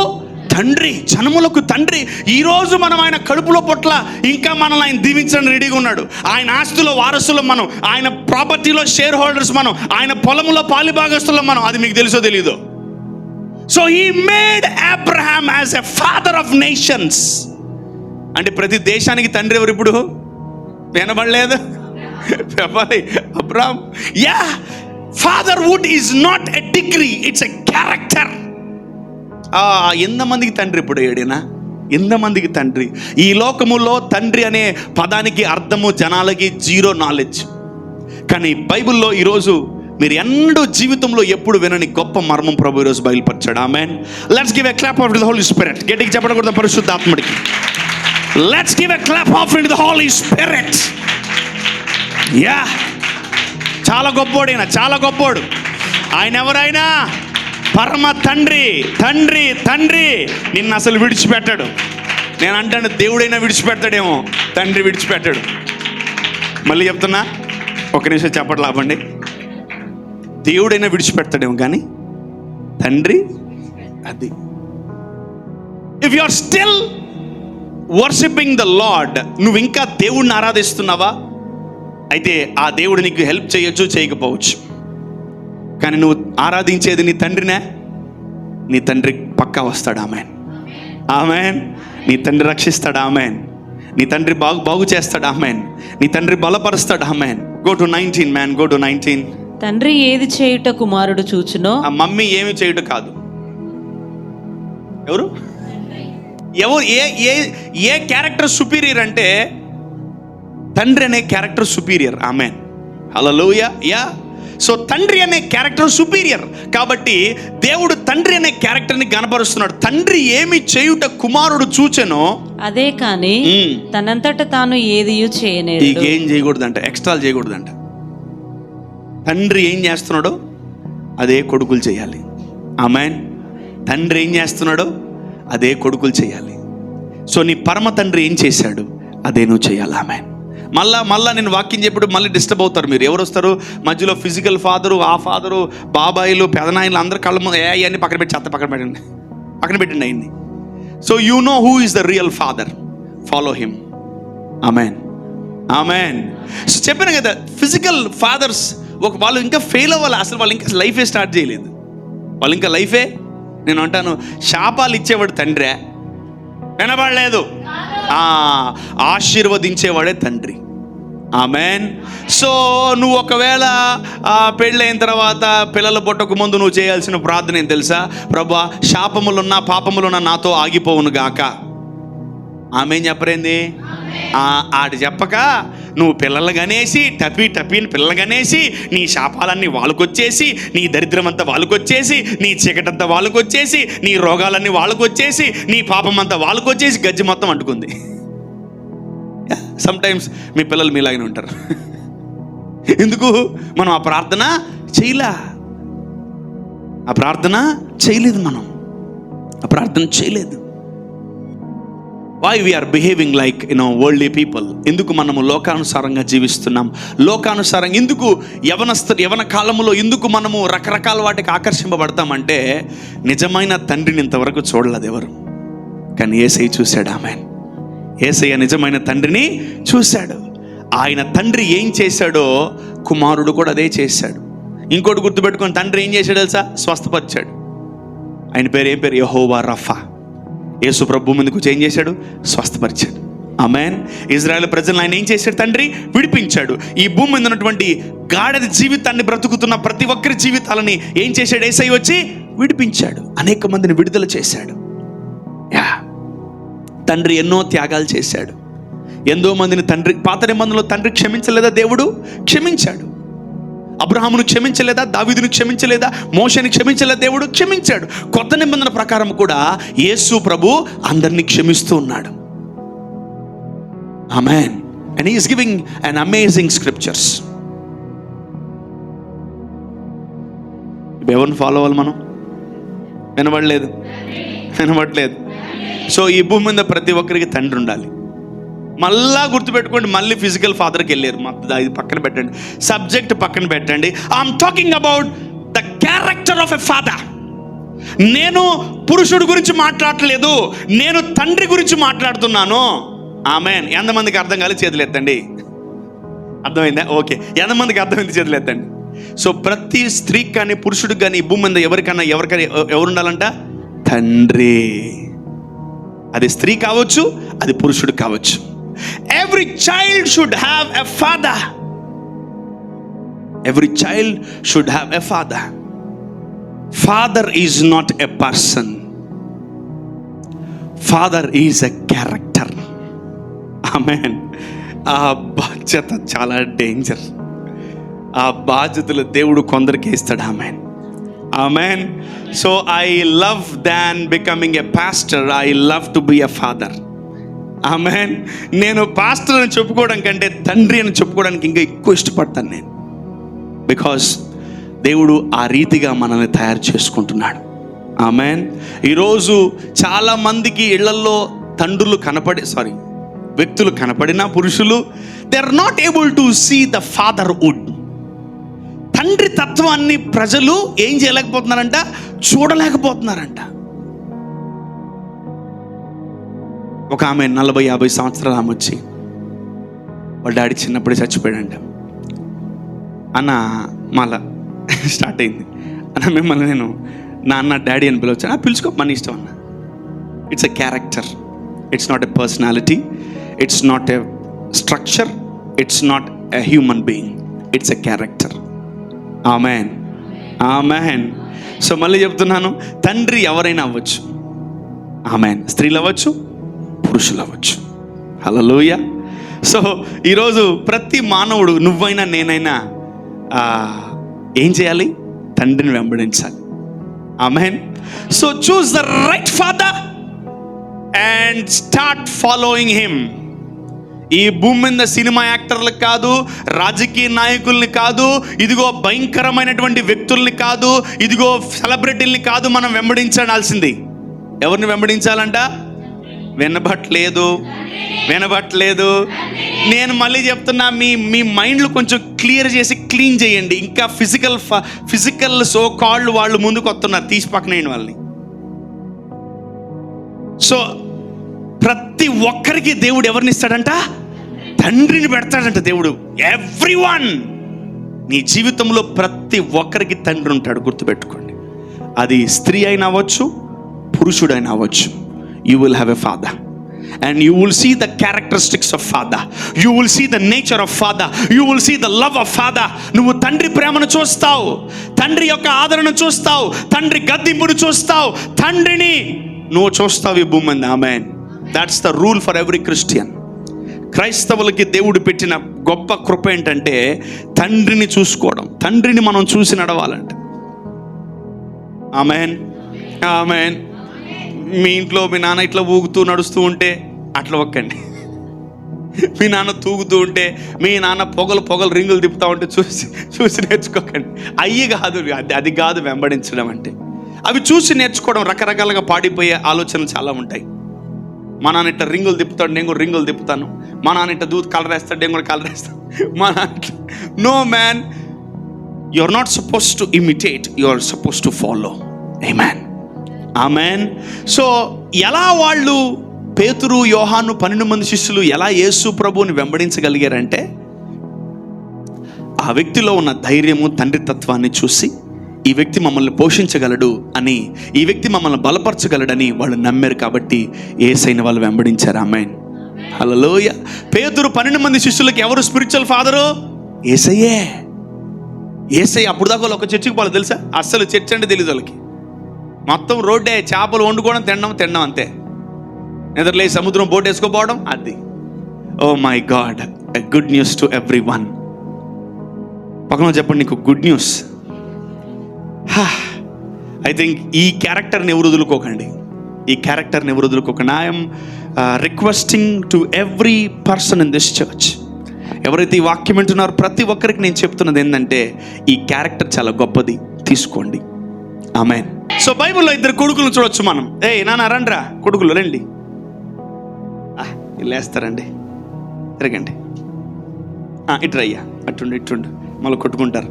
Speaker 1: తండ్రి, జనములకు తండ్రి. ఈరోజు మనం ఆయన కడుపులో పొట్ల ఇంకా మనల్ని ఆయన దీవించడానికి రెడీగా ఉన్నాడు. ఆయన ఆస్తులో వారసులం మనం, ఆయన ప్రాపర్టీలో షేర్ హోల్డర్స్ మనం, ఆయన పొలములో పాలిభాగస్తులం మనం. అది మీకు తెలుసో తెలీదో? So he made Abraham as a father of nations. అంటే ప్రతి దేశానికి తండ్రి ఎవరు ఇప్పుడు? వినబడలేదు? Abraham. Yeah, fatherhood is not a degree, it's a character. ఎంతమందికి తండ్రి ఇప్పుడు ఏడినా? ఎంతమందికి తండ్రి? ఈ లోకములో తండ్రి అనే పదానికి అర్థము జనాలకి జీరో నాలెడ్జ్. కానీ బైబిల్లో ఈరోజు మీరు ఎన్నడూ జీవితంలో ఎప్పుడు వినని గొప్ప మర్మం ప్రభు ఈరోజు బయలుపరిచాడు. ఆమెన్. Let's give a clap off to the Holy Spirit. గట్టిగా చెప్పకూడదు పరిశుద్ధాత్ముడికి. Let's give a clap off to the Holy Spirit. Yeah, చాలా గొప్పోడైనా, చాలా గొప్పోడు ఆయన. ఎవరైనా పరమ తండ్రి, తండ్రి, తండ్రి. నిన్ను అసలు విడిచిపెట్టాడు. నేను అంటాను, దేవుడైనా విడిచిపెడతాడేమో, తండ్రి విడిచిపెట్టాడు. మళ్ళీ చెప్తున్నా, ఒక నిమిషం చెప్పట్లు ఆపండి. దేవుడైనా విడిచిపెడతాడేమో కానీ తండ్రి అది. If you are still worshipping the Lord, నువ్వు ఇంకా దేవుడిని ఆరాధిస్తున్నావా? అయితే ఆ దేవుడు నీకు హెల్ప్ చేయొచ్చు, చేయకపోవచ్చు. కానీ నువ్వు ఆరాధించేది నీ తండ్రినే. నీ తండ్రి పక్కా వస్తాడు. Amen, amen. నీ తండ్రి రక్షిస్తాడు. ఆమెన్. నీ తండ్రి బాగు చేస్తాడు. ఆమెన్. నీ తండ్రి బలపరుస్తాడు. ఆమెన్. Go to 19 man, go to 19.
Speaker 2: తండ్రి ఏది చేయుట కుమారుడు చూచునో.
Speaker 1: ఆ మమ్మీ ఏమి చేయుట కాదు. ఎవరు ఏ క్యారెక్టర్ సుపీరియర్ అంటే తండ్రి అనే క్యారెక్టర్ సుపీరియర్. ఆమెన్, హల్లెలూయా. యా, సో తండ్రి అనే క్యారెక్టర్ సుపీరియర్. కాబట్టి దేవుడు తండ్రి అనే క్యారెక్టర్ని గణపరుస్తున్నాడు. తండ్రి ఏమి చేయుట కుమారుడు చూచెనో
Speaker 2: అదే కానీ తనంతట తాను ఏది చేయలేదు.
Speaker 1: ఏం చేయకూడదంట, ఎక్స్ట్రాలు చేయకూడదంట. తండ్రి ఏం చేస్తున్నాడో అదే కొడుకులు చేయాలి. ఆమెన్. తండ్రి ఏం చేస్తున్నాడో అదే కొడుకులు చేయాలి. సో నీ పరమ తండ్రి ఏం చేశాడు అదే నువ్వు చేయాలి. ఆమెన్. మళ్ళా నేను వాక్యం చెప్పినప్పుడు మళ్ళీ డిస్టర్బ్ అవుతారు మీరు. ఎవరు వస్తారు మధ్యలో? ఫిజికల్ ఫాదరు, ఆ ఫాదరు, బాబాయిలు, పెదనాయలు అందరు కళ్ళ ముందు అన్ని పక్కన పెట్టి చెత్త పక్కన పెట్టండి అయ్యింది. So you know who is the real father, follow him. Amen, amen. So చెప్పాను కదా, ఫిజికల్ ఫాదర్స్ వాళ్ళు ఇంకా ఫెయిల్ అవ్వాలి. అసలు వాళ్ళు ఇంకా లైఫే స్టార్ట్ చేయలేదు. వాళ్ళు ఇంకా లైఫే, నేను అంటాను, శాపాలు ఇచ్చేవాడు తండ్రే, వినబడలేదు. ఆశీర్వదించేవాడే తండ్రి. ఆమెన్. సో నువ్వు ఒకవేళ పెళ్ళైన తర్వాత పిల్లల పుట్టక ముందు నువ్వు చేయాల్సిన ప్రార్థన ఏం తెలుసా? ప్రభువా, శాపములున్నా పాపములున్నా నాతో ఆగిపోవును గాక. ఆమెన్ చెప్పరేంది? ఆడు చెప్పక నువ్వు పిల్లలు గనేసి టపీని పిల్లలు గనేసి నీ శాపాలన్నీ వాళ్ళకొచ్చేసి, నీ దరిద్రమంతా వాళ్ళకొచ్చేసి, నీ చీకటంతా వాళ్ళకొచ్చేసి, నీ రోగాలన్నీ వాళ్ళకొచ్చేసి, నీ పాపం అంతా వాళ్ళకొచ్చేసి గజ్జి మొత్తం అంటుకుంది. సమ్టైమ్స్ మీ పిల్లలు మీలాగానే ఉంటారు. ఎందుకు? మనం ఆ ప్రార్థన చేయలేదు, మనం ఆ ప్రార్థన చేయలేదు. Why we are behaving like worldly people? ఎందుకు మనము లోకానుసారంగా జీవిస్తున్నాం? లోకానుసారంగా ఎందుకు యవన కాలంలో ఎందుకు మనము రకరకాల వాటికి ఆకర్షింపబడతామంటే, నిజమైన తండ్రిని ఇంతవరకు చూడలేదు ఎవరు, కానీ యేసయ్య చూశాడు. ఆమేన్. యేసయ్య నిజమైన తండ్రిని చూశాడు. ఆయన తండ్రి ఏం చేశాడో కుమారుడు కూడా అదే చేశాడు. ఇంకోటి గుర్తుపెట్టుకొని, తండ్రి ఏం చేశాడు తెలుసా? స్వస్థపరిచాడు. ఆయన పేరు ఏం పేరు? యెహోవా రఫా. యేసు ప్రభు ముందుకు ఏం చేశాడు? స్వస్థపరిచాడు. ఆమేన్. ఇజ్రాయేల్ ప్రజలను ఆయన ఏం చేశాడు? తండ్రి విడిపించాడు. ఈ భూమి మీద ఉన్నటువంటి గాడిద జీవితాన్ని బ్రతుకుతున్న ప్రతి ఒక్కరి జీవితాలని ఏం చేశాడు? యేసయ్య వచ్చి విడిపించాడు. అనేక మందిని విడుదల చేశాడు. తండ్రి ఎన్నో త్యాగాలు చేశాడు. ఎంతో మందిని తండ్రి, పాత నిబంధనలో తండ్రి క్షమించలేదా? దేవుడు క్షమించాడు. అబ్రహామును క్షమించలేదా? దావీదును క్షమించలేదా? మోషేని క్షమించలేదా? దేవుడు క్షమించాడు. కొత్త నిబంధన ప్రకారం కూడా యేసు ప్రభు అందరినీ క్షమిస్తూ ఉన్నాడు. ఆమేన్. And he is giving an amazing scriptures. ఎవరిని ఫాలో అవ్వాలి మనం? వినబడలేదు. సో ఈ భూమి మీద ప్రతి ఒక్కరికి తండ్రి ఉండాలి. మళ్ళా గుర్తుపెట్టుకోండి, మళ్ళీ ఫిజికల్ ఫాదర్కి వెళ్ళారు. ఇది పక్కన పెట్టండి, సబ్జెక్ట్ పక్కన పెట్టండి. I'm talking about the character of a father. నేను పురుషుడు గురించి మాట్లాడట్లేదు, నేను తండ్రి గురించి మాట్లాడుతున్నాను. ఆమేన్. ఎంతమందికి అర్థం కాలేదు చేతులు ఎత్తండి. అర్థమైందా? ఓకే. ఎంతమందికి అర్థమైంది చేతులు ఎత్తండి. సో ప్రతి స్త్రీకి కానీ పురుషుడికి కానీ ఈ భూమి మీద ఎవరికైనా ఎవరు ఉండాలంట? తండ్రి. అది స్త్రీ కావచ్చు, అది పురుషుడు కావచ్చు. Every child should have a father. Every child should have a father. Father is not a person. Father is a character. Amen. ఆ బాధ్యత చాలా డేంజర్. ఆ బాధ్యతలు దేవుడు కొందరికి ఇస్తాడు. ఆమేన్. ఆమేన్. So I love than becoming a pastor, I love to be a father. ఆమేన్. నేను పాస్టర్ అని చెప్పుకోవడం కంటే తండ్రి అని చెప్పుకోవడానికి ఇంకా ఎక్కువ ఇష్టపడతాను నేను. బికాస్ దేవుడు ఆ రీతిగా మనల్ని తయారు చేసుకుంటున్నాడు. ఆమేన్. ఈరోజు చాలా మందికి ఇళ్లల్లో వ్యక్తులు కనపడినా పురుషులు, they are not able to see the fatherhood. తండ్రి తత్వాన్ని ప్రజలు ఏం చేయలేకపోతున్నారంట? చూడలేకపోతున్నారంట. ఒక ఆమె 40-50 సంవత్సరాలు ఆమె వచ్చి, వాళ్ళ డాడీ చిన్నప్పుడే చచ్చిపోయాడంట. అన్న మళ్ళా స్టార్ట్ అయింది. అన్న మిమ్మల్ని నేను నాన్న డాడీ అని పిలవచ్చాను. పిలుచుకో, మన ఇష్టం అన్న. It's a character, it's not a personality, it's not a structure, it's not a human being, it's a character. Amen. Amen. So మళ్ళీ చెప్తున్నాను, తండ్రి ఎవరైనా అవ్వచ్చు. ఆమేన్. స్త్రీలు అవ్వచ్చు, పురుషులు అవ్వచ్చు. హల్లెలూయా. సో ఈరోజు ప్రతి మానవుడు, నువ్వైనా నేనైనా ఏం చేయాలి? తండ్రిని వెంబడించాలి. ఆమేన్. So choose the right father and start following him. ఈ భూమి మీద సినిమా యాక్టర్లకు కాదు, రాజకీయ నాయకుల్ని కాదు, ఇదిగో భయంకరమైనటువంటి వ్యక్తుల్ని కాదు, ఇదిగో సెలబ్రిటీల్ని కాదు మనం వెంబడించాల్సింది. ఎవరిని వెంబడించాలంట? వినబట్లేదు. నేను మళ్ళీ చెప్తున్నా, మీ మైండ్లు కొంచెం క్లియర్ చేసి క్లీన్ చేయండి. ఇంకా ఫిజికల్ సో కాల్డ్ వాళ్ళు ముందుకు వస్తున్నారు, తీసి పక్కనేయండి వాళ్ళని. సో ప్రతి ఒక్కరికి దేవుడు ఎవరిని ఇస్తాడంట? తండ్రిని పెడతాడంట దేవుడు. ఎవ్రీవన్, నీ జీవితంలో ప్రతి ఒక్కరికి తండ్రి ఉంటాడు, గుర్తుపెట్టుకోండి. అది స్త్రీ అయినా అవ్వచ్చు, పురుషుడైనా అవ్వచ్చు. You will have a father and you will see the characteristics of father, you will see the nature of father, you will see the love of father. నువ్వు తండ్రి ప్రేమను చూస్తావు, తండ్రి యొక్క ఆదరణ చూస్తావు, తండ్రి గద్దింపును చూస్తావు, తండ్రిని నువ్వు చూస్తావు ఈ భూమి మీద. ఆమేన్. That's the rule for every Christian. క్రైస్తవులకి దేవుడు పెట్టిన గొప్ప కృప ఏంటంటే తండ్రిని చూసుకోవడం. తండ్రిని మనం చూసి నడవాలంట. ఆమేన్. ఆమేన్. మీ ఇంట్లో మీ నాన్న ఇట్లా ఊగుతూ నడుస్తూ ఉంటే అట్లా ఒక్కండి. మీ నాన్న తూగుతూ ఉంటే, మీ నాన్న పొగలు రింగులు తిప్పుతూ ఉంటే చూసి నేర్చుకోకండి. అయ్యి కాదు, అది కాదు వెంబడించడం అంటే. అవి చూసి నేర్చుకోవడం. రకరకాలుగా పాడిపోయే ఆలోచనలు చాలా ఉంటాయి. మా నాన్న ఇట్లా రింగులు తిప్పుతాడు, నేను కూడా రింగులు తిప్పుతాను. మా నాన్న ఇట్లా దూత్ కలర్ వేస్తాడు, నేను కూడా కలర్ వేస్తాను. మా నాన్న no man, you are not suppose to imitate, you are suppose to follow. Amen, amen. So ఎలా వాళ్ళు పేతురు, యోహాను 12 మంది శిష్యులు ఎలా యేసు ప్రభువుని వెంబడించగలిగారంటే, ఆ వ్యక్తిలో ఉన్న ధైర్యము, తండ్రి తత్వాన్ని చూసి ఈ వ్యక్తి మమ్మల్ని పోషించగలడు అని, ఈ వ్యక్తి మమ్మల్ని బలపరచగలడని వాళ్ళు నమ్మారు. కాబట్టి యేసయ్యని వాళ్ళు వెంబడించారు. ఆమేన్, హల్లెలూయా. పేతురు 12 మంది శిష్యులకి ఎవరు స్పిరిచువల్ ఫాదరు? యేసయ్యే. యేసయ్య అప్పుడు దాకా ఒక చర్చికి పోలేదు తెలుసా? అస్సలు చర్చ్ అంటే తెలియదు వాళ్ళకి. మొత్తం రోడ్డే, చేపలు వండుకోవడం, తినడం అంతే. నిద్రలేసి సముద్రం బోట్ వేసుకోపోవడం, అది. Oh my God, a good news to every one. పక్కన చెప్పండి, నీకు గుడ్ న్యూస్. ఐ థింక్ ఈ క్యారెక్టర్ని ఎవరు వదులుకోకండి, ఈ క్యారెక్టర్ని ఎవరు వదులుకోకండి. I'm requesting to every person in this church, ఎవరైతే ఈ వాక్యం వింటున్నారో ప్రతి ఒక్కరికి నేను చెప్తున్నది ఏంటంటే, ఈ క్యారెక్టర్ చాలా గొప్పది, తీసుకోండి. ఆమేన్. సో బైబిల్లో 2 కొడుకులను చూడొచ్చు మనం. నాన్న రండ్రా కొడుకులు రండి, లేస్తారండి, తిరగండి, ఇట్రయ్యా, అట్టుండు మళ్ళీ కొట్టుకుంటారు.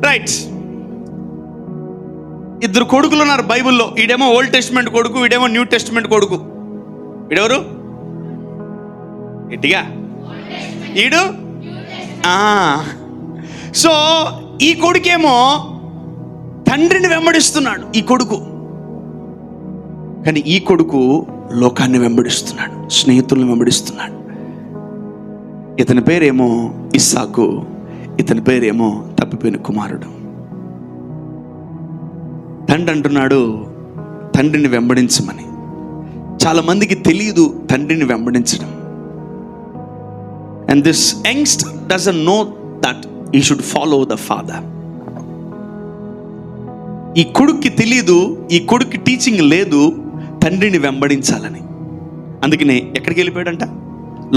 Speaker 1: రైట్, 2 కొడుకులు ఉన్నారు బైబిల్లో. ఈడేమో ఓల్డ్ టెస్ట్మెంట్ కొడుకు, ఈడేమో న్యూ టెస్ట్మెంట్ కొడుకు. ఈడెవరు? గట్టిగా, ఈడు. సో ఈ కొడుకేమో తండ్రిని వెంబడిస్తున్నాడు, ఈ కొడుకు. కానీ ఈ కొడుకు లోకాన్ని వెంబడిస్తున్నాడు, స్నేహితులను వెంబడిస్తున్నాడు. ఇతని పేరేమో ఇస్సాకు, ఇతని పేరేమో తప్పిపోయిన కుమారుడు. తండ్రి అంటున్నాడు తండ్రిని వెంబడించమని. చాలా మందికి తెలియదు తండ్రిని వెంబడించడం. And this youngster doesn't know that he should follow the father. ఈ కొడుక్కి తెలియదు, ఈ కొడుక్కి టీచింగ్ లేదు తండ్రిని వెంబడించాలని. అందుకనే ఎక్కడికి వెళ్ళిపోయాడంట?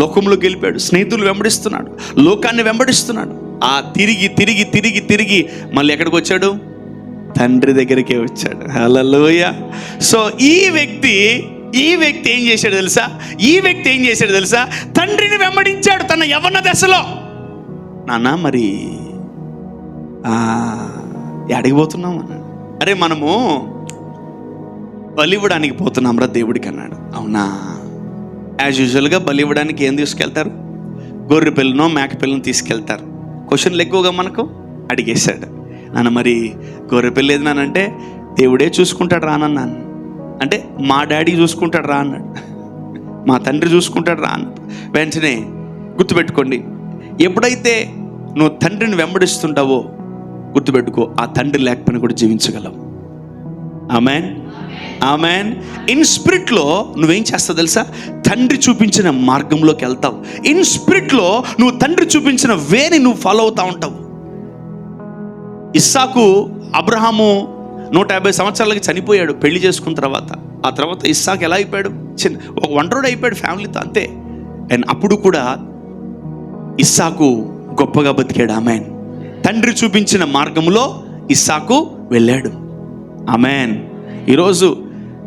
Speaker 1: లోకంలోకి వెళ్ళిపోయాడు. స్నేహితులు వెంబడిస్తున్నాడు, లోకాన్ని వెంబడిస్తున్నాడు. తిరిగి తిరిగి తిరిగి తిరిగి మళ్ళీ ఎక్కడికి వచ్చాడు? తండ్రి దగ్గరికే వచ్చాడు. హల్లెలూయా. సో ఈ వ్యక్తి ఏం చేశాడు తెలుసా? తండ్రిని వెంబడించాడు తన యవ్వన దశలో. నాన్న మరి ఎక్కడికి పోతున్నాం అన్నాడు. అరే మనము బలి ఇవ్వడానికి పోతున్నాం రా దేవుడికి అన్నాడు. అవునా? యాజ్ యూజువల్గా బలి ఇవ్వడానికి ఏం తీసుకెళ్తారు? గొర్రె పిల్లను, మేక పిల్లను తీసుకెళ్తారు. క్వశ్చన్లు ఎక్కువగా మనకు అడిగేశాడు. నాన్న మరి గొర్రె పిల్ల ఏది నానంటే, దేవుడే చూసుకుంటాడు రానన్నాను. అంటే మా డాడీ చూసుకుంటాడు రా అన్నాడు, మా తండ్రి చూసుకుంటాడు రా అన్నాడు. వెంటనే గుర్తుపెట్టుకోండి, ఎప్పుడైతే నువ్వు తండ్రిని వెంబడిస్తుంటావో గుర్తుపెట్టుకో, ఆ తండ్రి లేకపోయినా కూడా జీవించగలవు. ఆమెన్, ఆమెన్. ఇన్ స్పిరిట్లో నువ్వేం చేస్తావు తెలుసా? తండ్రి చూపించిన మార్గంలోకి వెళ్తావు. ఇన్ స్పిరిట్లో నువ్వు తండ్రి చూపించిన వేని నువ్వు ఫాలో అవుతా ఉంటావు. ఇస్సాకు, అబ్రహాము 150 సంవత్సరాలకి చనిపోయాడు పెళ్లి చేసుకున్న తర్వాత. ఆ తర్వాత ఇస్సాకు ఎలా అయిపోయాడు? ఒక ఒంటరుడు అయిపోయాడు ఫ్యామిలీతో, అంతే. అండ్ అప్పుడు కూడా ఇస్సాకు గొప్పగా బతికాడు. ఆమెన్. తండ్రి చూపించిన మార్గంలో ఇస్సాకు వెళ్ళాడు. ఆమెన్. ఈరోజు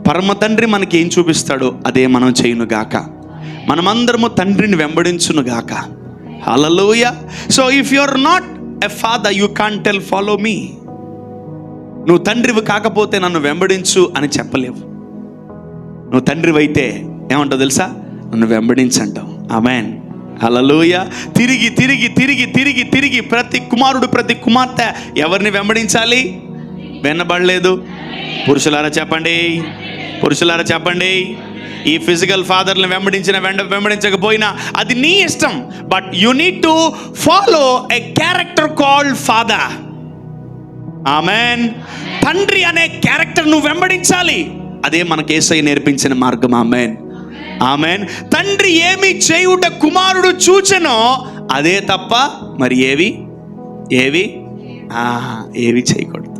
Speaker 1: పరమ తండ్రి మనకి ఏం చూపిస్తాడో అదే మనం చేయునుగాక. మనమందరము తండ్రిని వెంబడించునుగాక. హల్లెలూయా. So if you are not a father you can't tell follow me. నువ్వు తండ్రివి కాకపోతే నన్ను వెంబడించు అని చెప్పలేవు. నువ్వు తండ్రివైతే ఏమంటావు తెలుసా? నన్ను వెంబడించంటావు. ఆమెన్. హల్లెలూయా. తిరిగి తిరిగి తిరిగి తిరిగి తిరిగి ప్రతి కుమారుడు, ప్రతి కుమార్తె ఎవరిని వెంబడించాలి? వినబడలేదు? పురుషులారా చెప్పండి, పురుషులారా చెప్పండి. ఈ ఫిజికల్ ఫాదర్ని వెంబడించకపోయినా అది నీ ఇష్టం. But you need to follow a character called father. Amen. తండ్రి అనే క్యారెక్టర్ నువ్వు వెంబడించాలి. అదే మనకు యేసయ్య నేర్పించిన మార్గం. Amen, amen. తండ్రి ఏమి చేయుట కుమారుడు చూచెనో అదే తప్ప మరి ఏవి చేయకూడదు.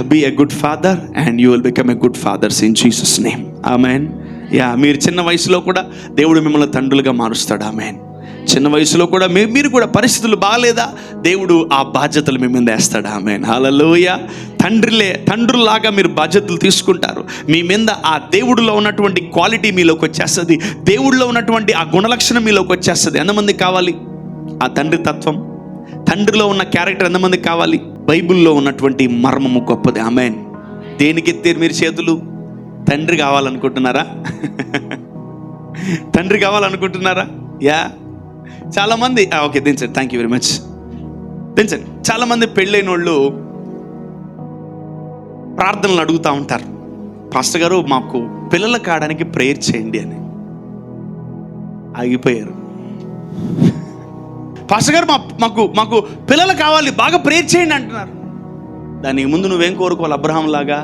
Speaker 1: Be a good father and you will become a good father in Jesus' name. Amen. మీరు చిన్న వయసులో కూడా దేవుడు మిమ్మల్ని తండ్రులుగా మారుస్తాడు. ఆమేన్. చిన్న వయసులో కూడా మీరు కూడా పరిస్థితులు బాగాలేదా, దేవుడు ఆ బాధ్యతలు మీ మీద వేస్తాడు. ఆమేన్. హల్లెలూయా. తండ్రులాగా మీరు బాధ్యతలు తీసుకుంటారు. మీ మీద ఆ దేవుడిలో ఉన్నటువంటి క్వాలిటీ మీలోకి వచ్చేస్తుంది. దేవుడిలో ఉన్నటువంటి ఆ గుణలక్షణం మీలోకి వచ్చేస్తుంది. ఎంతమందికి కావాలి ఆ తండ్రి తత్వం? తండ్రిలో ఉన్న క్యారెక్టర్ ఎంతమందికి కావాలి? బైబిల్లో ఉన్నటువంటి మర్మము గొప్పది. ఆమేన్. దేనికి ఎత్తారు మీరు చేతులు? తండ్రి కావాలనుకుంటున్నారా? తండ్రి కావాలనుకుంటున్నారా? చాలామంది ఓకే దించండి. Thank you very much. దించండి. చాలామంది పెళ్ళైన వాళ్ళు ప్రార్థనలు అడుగుతూ ఉంటారు, పాస్టర్ గారు మాకు పిల్లలు కావడానికి ప్రేయర్ చేయండి అని. ఆగిపోయారు. పాస్టర్ గారు మాకు పిల్లలు కావాలి, బాగా ప్రేయర్ చేయండి అంటున్నారు. దానికి ముందు నువ్వేం కోరుకోవాలి? అబ్రహాం లాగా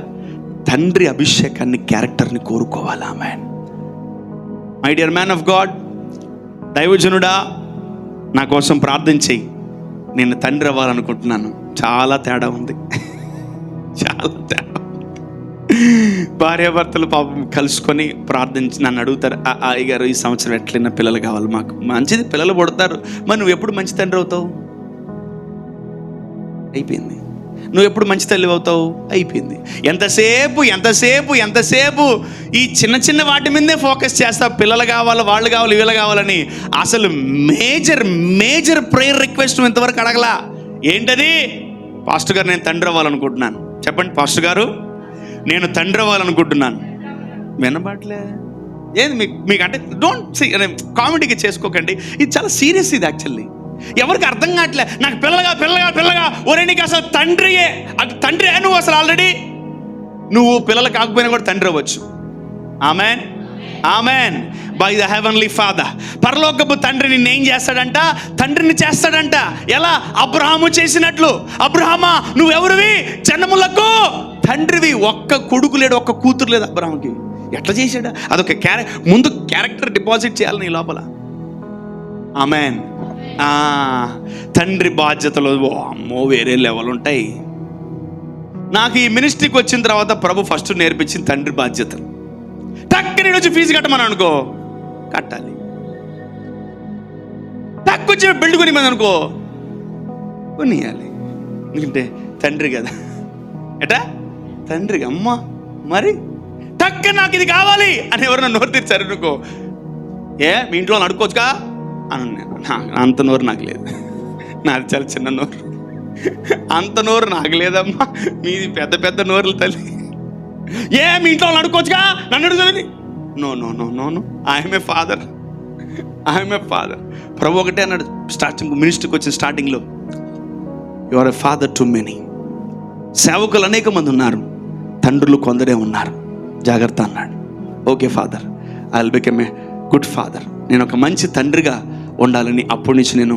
Speaker 1: తండ్రి అభిషేకాన్ని, క్యారెక్టర్ని కోరుకోవాలి. ఆమేన్. My dear man of God, దైవజనుడా నా కోసం ప్రార్థన చెయ్యి, నేను తండ్రి అవ్వాలనుకుంటున్నాను. చాలా తేడా ఉంది, చాలా తేడా. భార్యాభర్తలు పాపం కలుసుకొని ప్రార్థించి నన్ను అడుగుతారు, అయ్యగారు ఈ సంవత్సరం ఎట్లయినా పిల్లలు కావాలి మాకు. మంచిది, పిల్లలు పుడతారు. మరి నువ్వు ఎప్పుడు మంచి తండ్రి అవుతావు? అయిపోయింది. నువ్వు ఎప్పుడు మంచి తల్లి అవుతావు? అయిపోయింది. ఎంతసేపు ఈ చిన్న చిన్న వాటి మీదే ఫోకస్ చేస్తావు. పిల్లలు కావాలి, వాళ్ళు కావాలి, వీళ్ళు కావాలని. అసలు మేజర్ ప్రేయర్ రిక్వెస్ట్ ఇంతవరకు అడగలా. ఏంటది? పాస్టర్ గారు నేను తండ్రి అవ్వాలనుకుంటున్నాను. చెప్పండి పాస్టర్ గారు, నేను తండ్రి అవ్వాలనుకుంటున్నాను. వినబాట్లే. ఏంది మీకు అంటే డోంట్ కామెడీగా చేసుకోకండి. ఇది చాలా సీరియస్. ఇది యాక్చువల్లీ ఎవరికి అర్థం కావట్లే. నాకు పిల్లగా ఒరే నీకు అసలు తండ్రియే, అది తండ్రి నువ్వు అసలు ఆల్రెడీ. నువ్వు పిల్లలు కాకపోయినా కూడా తండ్రి అవ్వచ్చు. Amen, amen. By the heavenly father, పరలోకపు తండ్రి నిన్ను ఏం చేస్తాడంట? తండ్రిని చేస్తాడంట. ఎలా? అబ్రహాము చేసినట్లు. అబ్రహామా నువ్వెవరివి? జనములకు తండ్రివి. ఒక్క కొడుకు లేడు, ఒక్క కూతురు లేదు అబ్రహాంకి. ఎట్లా చేశాడు? అదొక ముందు క్యారెక్టర్ డిపాజిట్ చేయాలి నీ లోపల. ఆమెన్. తండ్రి బాధ్యతలు అమ్మో వేరే లెవెల్ ఉంటాయి. నాకు ఈ మినిస్ట్రీకి వచ్చిన తర్వాత ప్రభు ఫస్ట్ నేర్పించింది తండ్రి బాధ్యతలు. టక్కని వచ్చి ఫీజు కట్టమని అనుకో, కట్టాలి. టక్కొచ్చి బిల్డ్ కొనిమని అనుకో, కొనియాలి. ఎందుకంటే తండ్రి కదా. ఎటా తండ్రికి అమ్మ మరి టక్క నాకు ఇది కావాలి అని ఎవరైనా నోరు తీర్చారు అనుకో, మీ ఇంట్లో అడుక్కోవచ్చుగా అని. నేను అంత నోరు నాకు లేదు, నాది చాలా చిన్న నోరు. అంత నోరు నాకు లేదమ్మా, మీది పెద్ద పెద్ద నోరులు తల్లి. మీ ఇంట్లో అడుక్కోవచ్చుగా, నన్ను అడుగుతుంది. No no no no no I'm a father. ప్రభు ఒకటే అన్నాడు మినిస్ట్రీకి వచ్చిన స్టార్టింగ్లో, you are a father to many. సేవకులు అనేక మంది ఉన్నారు, తండ్రులు కొందరే ఉన్నారు, జాగ్రత్త అన్నాడు. Okay father, I will become a good father. నేను ఒక మంచి తండ్రిగా ఉండాలని అప్పటి నుంచి నేను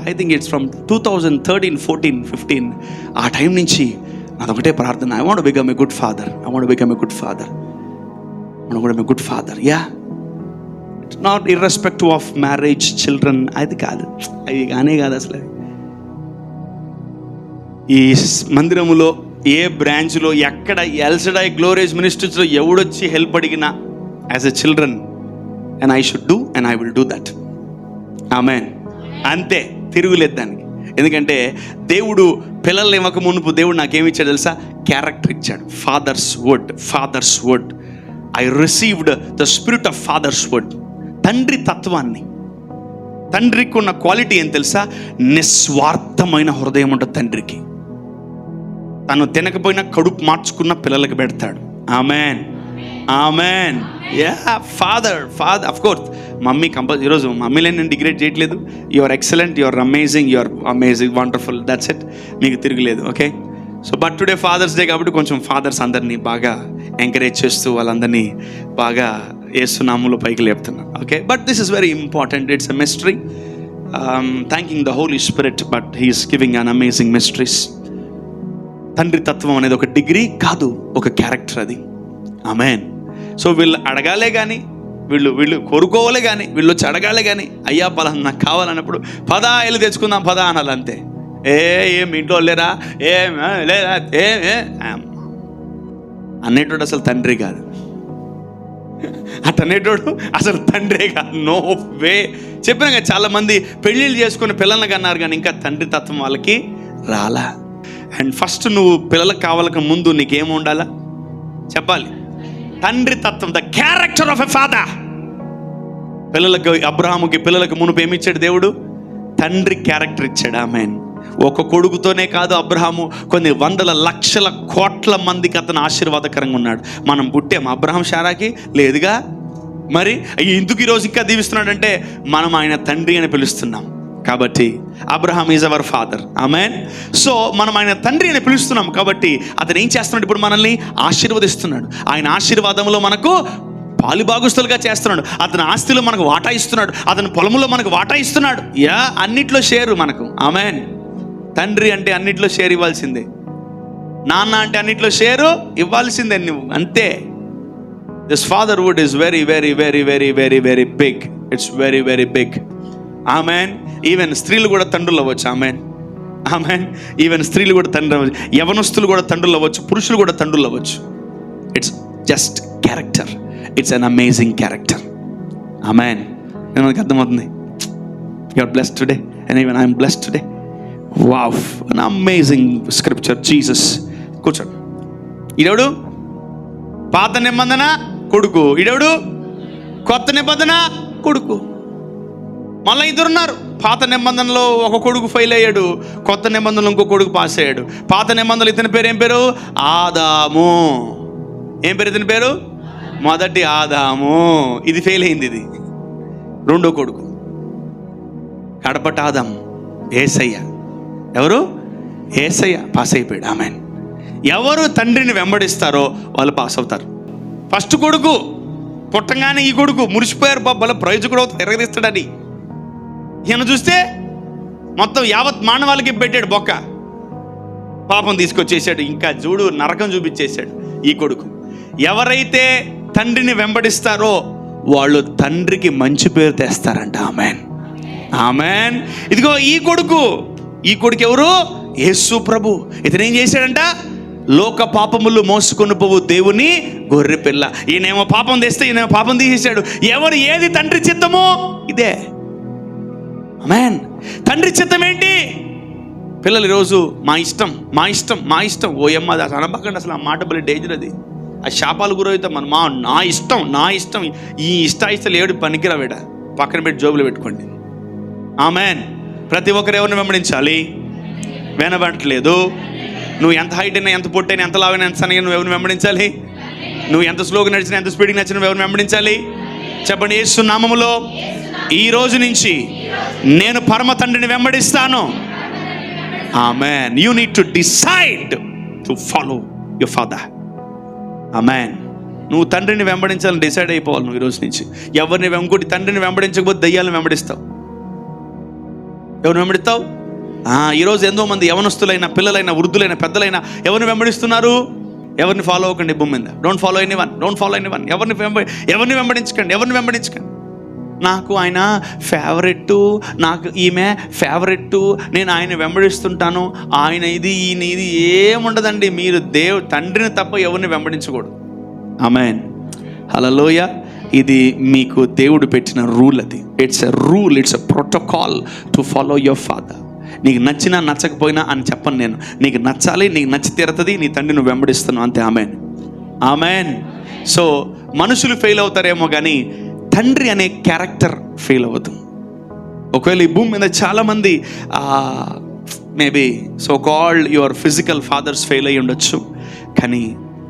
Speaker 1: ఐ థింక్ ఇట్స్ ఫ్రమ్ 2013, 14, 15 ఆ టైం నుంచి అదొకటే ప్రార్థన. I want become a good father. Yeah, not irrespective of marriage, children, అది కాదు, అవి కానే కాదు అసలు. ఈ మందిరములో ఏ బ్రాంచ్లో ఎక్కడ ఎల్సడై గ్లోరియస్ మినిస్ట్రీస్లో ఎవడొచ్చి హెల్ప్ అడిగినా as a children and I should do and I will do that. Amen. అంతే, తిరుగులేదు దానికి. ఎందుకంటే దేవుడు పిల్లల్ని ఇవ్వక మునుపు దేవుడు నాకేమి ఇచ్చాడు తెలుసా? క్యారెక్టర్ ఇచ్చాడు. Father's word. I received the spirit of father's word. తండ్రి తత్వాన్ని. తండ్రికి ఉన్న క్వాలిటీ ఏం తెలుసా? నిస్వార్థమైన హృదయం ఉంటుంది తండ్రికి. తను తినకపోయినా కడుపు మార్చుకున్న పిల్లలకి పెడతాడు. Amen, amen. Yeah, father of course. Mummy compulsory. ఈరోజు మమ్మీలో నేను డిగ్రేడ్ చేయట్లేదు. You are excellent, you are amazing, wonderful, that's it. మీకు తిరగలేదు. Okay. So but today father's day కాబట్టి కొంచెం ఫాదర్స్ అందరినీ బాగా ఎంకరేజ్ చేస్తూ వాళ్ళందరినీ బాగా యేసునామములో పైకి లేపుతున్నాను. Okay. But this is very important. It's a mystery. Thanking the Holy Spirit, but he is giving an amazing mysteries. తండ్రి తత్వం అనేది ఒక డిగ్రీ కాదు, ఒక క్యారెక్టర్ అది. ఆమెన్. సో వీళ్ళు అడగాలే కానీ, వీళ్ళు కోరుకోవాలే కానీ, వీళ్ళు వచ్చి అడగాలే కానీ, అయ్యా పలానా నాకు కావాలన్నప్పుడు పదా వెళ్ళి తెచ్చుకుందాం పదా అనాలి అంతే. ఏం ఇంట్లో లేరా, లేదా అన్నేటోడు అసలు తండ్రి కాదు. అతనేటోడు అసలు తండ్రే కాదు, నో వే. చెప్పినా కదా, చాలామంది పెళ్ళిళ్ళు చేసుకుని పిల్లలకి అన్నారు కానీ ఇంకా తండ్రి తత్వం వాళ్ళకి రాలా. అండ్ ఫస్ట్ నువ్వు పిల్లలకు కావాలక ముందు నీకేం ఉండాలా చెప్పాలి? తండ్రి తత్వం, the character of a father. పిల్లలకు, అబ్రహాముకి పిల్లలకు మునుపు ఏమిచ్చాడు దేవుడు? తండ్రి క్యారెక్టర్ ఇచ్చాడు. ఆమేన్. ఒక కొడుకుతోనే కాదు, అబ్రహాము కొన్ని వందల లక్షల కోట్ల మందికి అతను ఆశీర్వాదకరంగా ఉన్నాడు. మనం పుట్టాము, అబ్రహాం శారాకి లేదుగా. మరి ఎందుకు ఈరోజు ఇంకా దీవిస్తున్నాడంటే మనం ఆయన తండ్రి అని పిలుస్తున్నాం కాబట్టి. Abraham is our father. Amen. So మనం ఆయన తండ్రి అని పిలుస్తున్నాం కాబట్టి అతను ఏం చేస్తున్నాడు? ఇప్పుడు మనల్ని ఆశీర్వదిస్తున్నాడు. ఆయన ఆశీర్వాదంలో మనకు పాలుభాగస్తులుగా చేస్తున్నాడు. అతని ఆస్తిలో మనకు వాటా ఇస్తున్నాడు. అతని పొలంలో మనకు వాటా ఇస్తున్నాడు. అన్నిట్లో షేరు మనకు. ఆమేన్. తండ్రి అంటే అన్నిట్లో షేర్ ఇవ్వాల్సిందే. నాన్న అంటే అన్నిట్లో షేరు ఇవ్వాల్సిందే నువ్వు, అంతే. This fatherhood is very very very very very very big. It's very very big. Amen. Even స్త్రీలు కూడా తండ్రులు అవ్వచ్చు. ఆమేన్. ఆమేన్. ఈవెన్ స్త్రీలు కూడా తండ్రులు అవ్వచ్చు, యవనస్తులు కూడా తండ్రులు అవ్వచ్చు, పురుషులు కూడా తండ్రులు అవ్వచ్చు. It's just character. It's an amazing character. ఆమేన్. మనకు అర్థమవుతుంది. You are blessed today and even I am blessed today. Wow, an amazing scripture. Jesus. కూర్చోండి. ఈడెవడు? పాత నిబంధన కొడుకు. ఈడెవడు? కొత్త నిబంధన కొడుకు. మళ్ళీ ఇద్దరున్నారు. పాత నిబంధనలో ఒక కొడుకు ఫెయిల్ అయ్యాడు, కొత్త నిబంధనలో ఇంకో కొడుకు పాస్ అయ్యాడు. పాత నిబంధనలు ఇతని పేరు ఏం పేరు? ఆదాము. ఏం పేరు ఇతని పేరు? మొదటి ఆదాము. ఇది ఫెయిల్ అయింది. ఇది రెండో కొడుకు. కడపటి ఆదాము యేసయ్య. ఎవరు? యేసయ్య పాస్ అయిపోయాడు. ఆమేన్. ఎవరు తండ్రిని వెంబడిస్తారో వాళ్ళు పాస్ అవుతారు. ఫస్ట్ కొడుకు పుట్టంగానే ఈ కొడుకు మురిసిపోయారు. బాబా ప్రయోజకుడు అవుతాడు, ఎరగదీస్తాడని. ఈయన చూస్తే మొత్తం యావత్ మానవాళికి పెట్టాడు బొక్క. పాపం తీసుకొచ్చేసాడు. ఇంకా చూడు, నరకం చూపించేశాడు ఈ కొడుకు. ఎవరైతే తండ్రిని వెంబడిస్తారో వాళ్ళు తండ్రికి మంచి పేరు తెస్తారంట. ఆమేన్. ఆమేన్. ఇదిగో ఈ కొడుకు ఎవరు? యేసు ప్రభు. ఇతను ఏం చేశాడంట? లోక పాపములు మోసుకొని పోవు దేవుని గొర్రె పిల్ల. ఈయనేమో పాపం తెస్తే ఈయన పాపం తీసేశాడు. ఎవరు ఏది తండ్రి చిత్తమో ఇదే. ఆమేన్. తండ్రి చిత్తం ఏంటి? పిల్లలు ఈరోజు మా ఇష్టం మా ఇష్టం మా ఇష్టం. ఓయమ్మ, అది అనబకండి అసలు. ఆ మాట బలి డేంజర్. అది ఆ శాపాలు గురవుతాం మనం. నా ఇష్టం నా ఇష్టం. ఈ ఇష్టాయిస్తాలు ఏడు పనికిరావేడ పక్కన పెట్టి జోబులు పెట్టుకోండి. ఆమేన్. ప్రతి ఒక్కరు ఎవరిని వెంబడించాలి? వినబడట్లేదు. నువ్వు ఎంత హైట్ అయినా, ఎంత పొట్టైనా, ఎంత లావైనా, ఎంత సన్నగా, నువ్వు ఎవరిని వెంబడించాలి? నువ్వు ఎంత స్లోగా నడిచినా, ఎంత స్పీడ్గా నడిచినా నువ్వు ఎవరిని వెంబడించాలి? చెప్పండి. యేసు నామములో ఈ రోజు నుంచి నేను పరమ తండ్రిని వెంబడిస్తాను. ఆమేన్. You need to decide to follow your father. ఆమేన్. నువ్వు తండ్రిని వెంబడించాలని డిసైడ్ అయిపోవాలి నువ్వు ఈ రోజు నుంచి. ఎవరిని ఇంకోటి తండ్రిని వెంబడించకపోతే దయ్యాలను వెంబడిస్తావు. ఎవరిని వెంబడిస్తావు? ఈరోజు ఎంతో మంది యవనస్తులైన, పిల్లలైన, వృద్ధులైన, పెద్దలైన ఎవరిని వెంబడిస్తున్నారు? ఎవరిని ఫాలో అవ్వకండి. భూమి మీద don't follow anyone. Don't follow anyone. ఎవరిని వెంబడించకండి. ఎవరిని వెంబడించకండి. నాకు ఆయన ఫేవరెట్, నాకు ఈమె ఫేవరెట్, నేను ఆయన వెంబడిస్తుంటాను, ఆయన ఇది ఈయన ఇది ఏముండదండి. మీరు తండ్రిని తప్ప ఎవరిని వెంబడించకూడదు. ఆమేన్. హల్లెలూయా. ఇది మీకు దేవుడు పెట్టిన రూల్. అది it's a rule, it's a protocol to follow your father. నీకు నచ్చినా నచ్చకపోయినా అని చెప్పను నేను. నీకు నచ్చాలి, నీకు నచ్చి తీరుతుంది, నీ తండ్రి నువ్వు వెంబడిస్తున్నావు, అంతే. ఆమేన్. ఆమేన్. సో మనుషులు ఫెయిల్ అవుతారేమో కానీ తండ్రి అనే క్యారెక్టర్ ఫెయిల్ అవ్వదు. ఒకవేళ ఈ భూమి మీద చాలామంది maybe so called your physical fathers fail అయ్యి ఉండొచ్చు, కానీ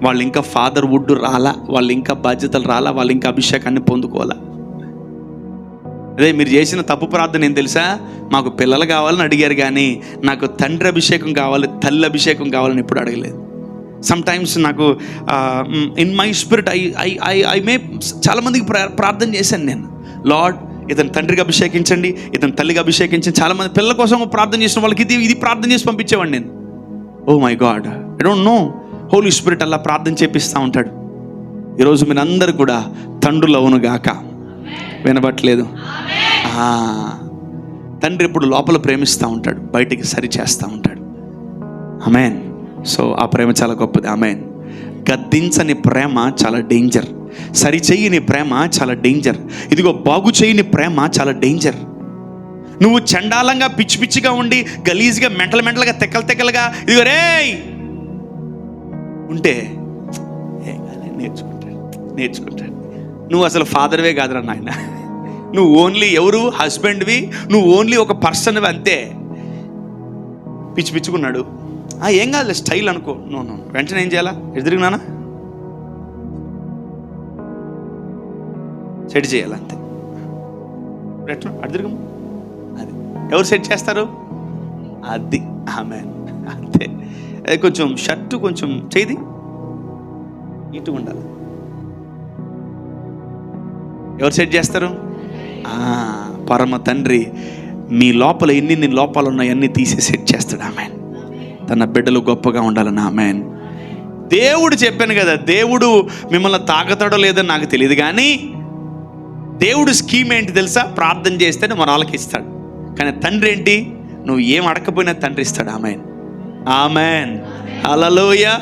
Speaker 1: వాళ్ళు ఇంకా ఫాదర్వుడ్ రాలా, వాళ్ళు ఇంకా బాధ్యతలు రాలా, వాళ్ళు ఇంకా అభిషేకాన్ని పొందుకోవాలా. అదే మీరు చేసిన తప్పు ప్రార్థన ఏం తెలుసా? మాకు పిల్లలు కావాలని అడిగారు కానీ నాకు తండ్రి అభిషేకం కావాలి, తల్లి అభిషేకం కావాలని ఎప్పుడు అడగలేదు. సమ్టైమ్స్ నాకు in my spirit I may చాలామందికి ప్రార్థన చేశాను నేను. లార్డ్, ఇతను తండ్రికి అభిషేకించండి, ఇతను తల్లికి అభిషేకించండి. చాలామంది పిల్లల కోసం ప్రార్థన చేసిన వాళ్ళకి ఇది ప్రార్థన చేసి పంపించేవాడిని నేను. Oh my God, I don't know. Holy Spirit అలా ప్రార్థన చేపిస్తూ ఉంటాడు. ఈరోజు మీరు అందరు కూడా తండ్రులు అవును గాక. వినబట్లేదు? తండ్రి ఎప్పుడు లోపల ప్రేమిస్తూ ఉంటాడు, బయటికి సరి చేస్తూ ఉంటాడు. ఆమేన్. సో ఆ ప్రేమ చాలా గొప్పది. ఆమేన్. గద్దించని ప్రేమ చాలా డేంజర్. సరి చేయని ప్రేమ చాలా డేంజర్. ఇదిగో బాగు చేయని ప్రేమ చాలా డేంజర్. నువ్వు చండాలంగా పిచ్చి పిచ్చిగా ఉండి గలీజ్గా మెంటల్గా తెక్కలుగా ఇదిగో రే ఉంటే నేర్చుకుంటాడు. నువ్వు అసలు ఫాదర్వే కాదురా నాయన. నువ్వు ఓన్లీ ఎవరు హస్బెండ్వి, నువ్వు ఓన్లీ ఒక పర్సన్వి అంతే. పిచ్చి పిచ్చుకున్నాడు, ఏం కాదులే స్టైల్ అనుకో. నో వెంటనే ఏం చేయాలా? ఎదురుకున్నానా సెట్ చేయాలి అంతే. అడుగురు అది ఎవరు సెట్ చేస్తారు? అది ఆమెన్ అంతే. కొంచెం షర్టు కొంచెం చేది ఇటు ఉండాలి. ఎవరు సెట్ చేస్తారు? పరమ తండ్రి మీ లోపల ఎన్ని లోపాలు ఉన్నాయో అన్నీ తీసి సెట్ చేస్తాడు. ఆమెన్. తన బిడ్డలు గొప్పగా ఉండాలని. ఆమెన్. దేవుడు చెప్పాను కదా, దేవుడు మిమ్మల్ని తాకుతాడో లేదో నాకు తెలియదు, కానీ దేవుడు స్కీమ్ ఏంటి తెలుసా? ప్రార్థన చేస్తేనే మన వాళ్ళకి ఇస్తాడు. కానీ తండ్రి ఏంటి? నువ్వు ఏం అడగకపోయినా తండ్రి ఇస్తాడు. ఆమెన్ ఆమెన్ హల్లెలూయా.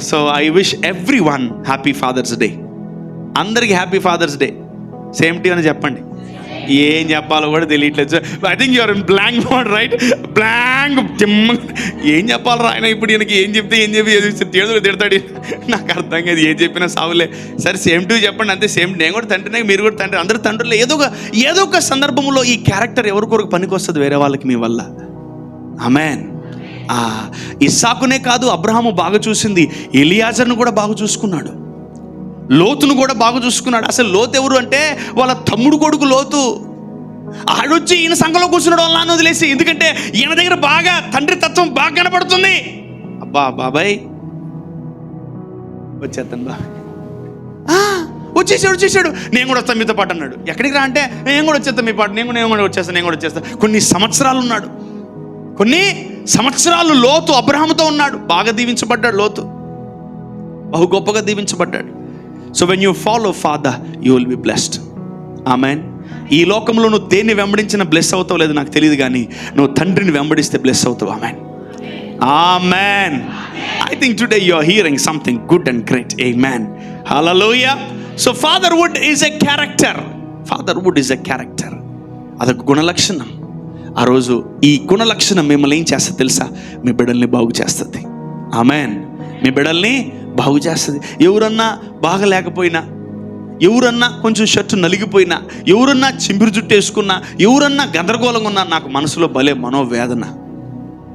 Speaker 1: So I wish every one happy father's day. అందరికీ happy father's day. Same to అని చెప్పండి. ఏం చెప్పాలో కూడా తెలియట్లేదు. I think you're in blank mode, right? Blank. ఏం చెప్పాలి రా ఆయన ఇప్పుడు? ఈయనకి ఏం చెప్తే ఏం చెప్పి తిడతాడు. నాకు అర్థం కాదు, ఏం చెప్పినా సావులే. సరే సేమ్ టు చెప్పండి అంతే. సేమ్. నేను కూడా తండ్రినే, మీరు కూడా తండ్రి, అందరూ తండ్రులే. ఏదో ఒక సందర్భంలో ఈ క్యారెక్టర్ ఎవరికొరకు పనికి వస్తుంది వేరే వాళ్ళకి మీ వల్ల. ఆమెన్. ఇస్సాకునే కాదు, అబ్రహాము బాగా చూసింది, ఎలియాజర్ను కూడా బాగా చూసుకున్నాడు, లోతును కూడా బాగా చూసుకున్నాడు. అసలు లోతు ఎవరు అంటే వాళ్ళ తమ్ముడు కొడుకు లోతు. ఆడొచ్చి ఈయన సంఘంలో కూర్చున్నాడు వాళ్ళ నాన్న వదిలేసి. ఎందుకంటే ఈయన దగ్గర బాగా తండ్రి తత్వం బాగా కనపడుతుంది. అబ్బా బాబాయ్ వచ్చేస్తాను బా, వచ్చేసాడు. నేను కూడా వస్తాను మీతో పాటు అన్నాడు. ఎక్కడికి రా అంటే నేను కూడా వచ్చేస్తాను మీ పాటు. నేను కూడా వచ్చేస్తాను. కొన్ని సంవత్సరాలు ఉన్నాడు. కొన్ని సంవత్సరాలు లోతు అబ్రహాముతో ఉన్నాడు. బాగా దీవించబడ్డాడు లోతు, బహు గొప్పగా దీవించబడ్డాడు. So when you follow father you will be blessed. ఆమెన్. ఈ లోకంలో నువ్వు దేన్ని వెంబడించిన బ్లెస్ అవుతావు లేదు నాకు తెలియదు, కానీ నువ్వు తండ్రిని వెంబడిస్తే బ్లెస్ అవుతావు. ఆమెన్ ఆమెన్. I think today you are hearing something good and great. ఆమెన్ హల్లెలూయా. So fatherhood is a character. Fatherhood is a character. అదొక గుణలక్షణం. ఆ రోజు ఈ గుణలక్షణం మిమ్మల్ని ఏం చేస్తుంది తెలుసా? మీ బిడ్డల్ని బాగు చేస్తుంది. ఆమెన్. మీ బిడ్డల్ని బాగు చేస్తుంది. ఎవరన్నా బాగా లేకపోయినా, ఎవరన్నా కొంచెం షర్టు నలిగిపోయినా, ఎవరన్నా చింపిరి జుట్టు వేసుకున్నా, ఎవరన్నా గందరగోళంగా ఉన్నా, నాకు మనసులో భలే మనోవేదన.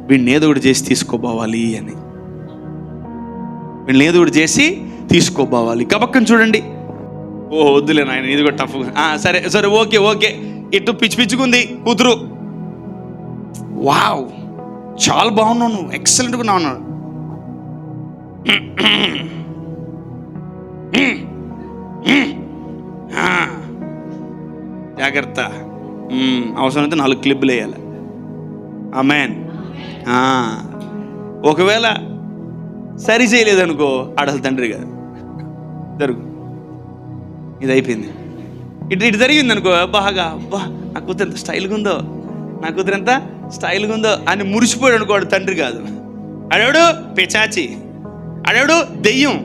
Speaker 1: వీడిని ఏదో ఒకటి చేసి తీసుకోబోవాలి అని, వీళ్ళని ఏదో ఒకటి చేసి తీసుకోబోవాలి. గబక్కని చూడండి, ఓ వద్దులే నాయన ఇది కూడా టఫ్. సరే ఓకే ఇటు పిచ్చుకుంది కూతురు. వావ్ చాలా బాగున్నావు నువ్వు, ఎక్సలెంట్గా ఉన్నావు. జాగ్రత్త, అవసరమైతే 4 క్లిప్పులు వేయాలి. ఆమెన్. ఒకవేళ సరి చేయలేదనుకో ఆడలు తండ్రి కాదు. ఇది అయిపోయింది. ఇటు జరిగింది అనుకో, బాగా అబ్బా నా కూతురు ఎంత స్టైల్గా ఉందో అని మురిసిపోయాడు అనుకోడు, తండ్రి కాదు. అడేవాడు పిచాచి, అడేవాడు దెయ్యం.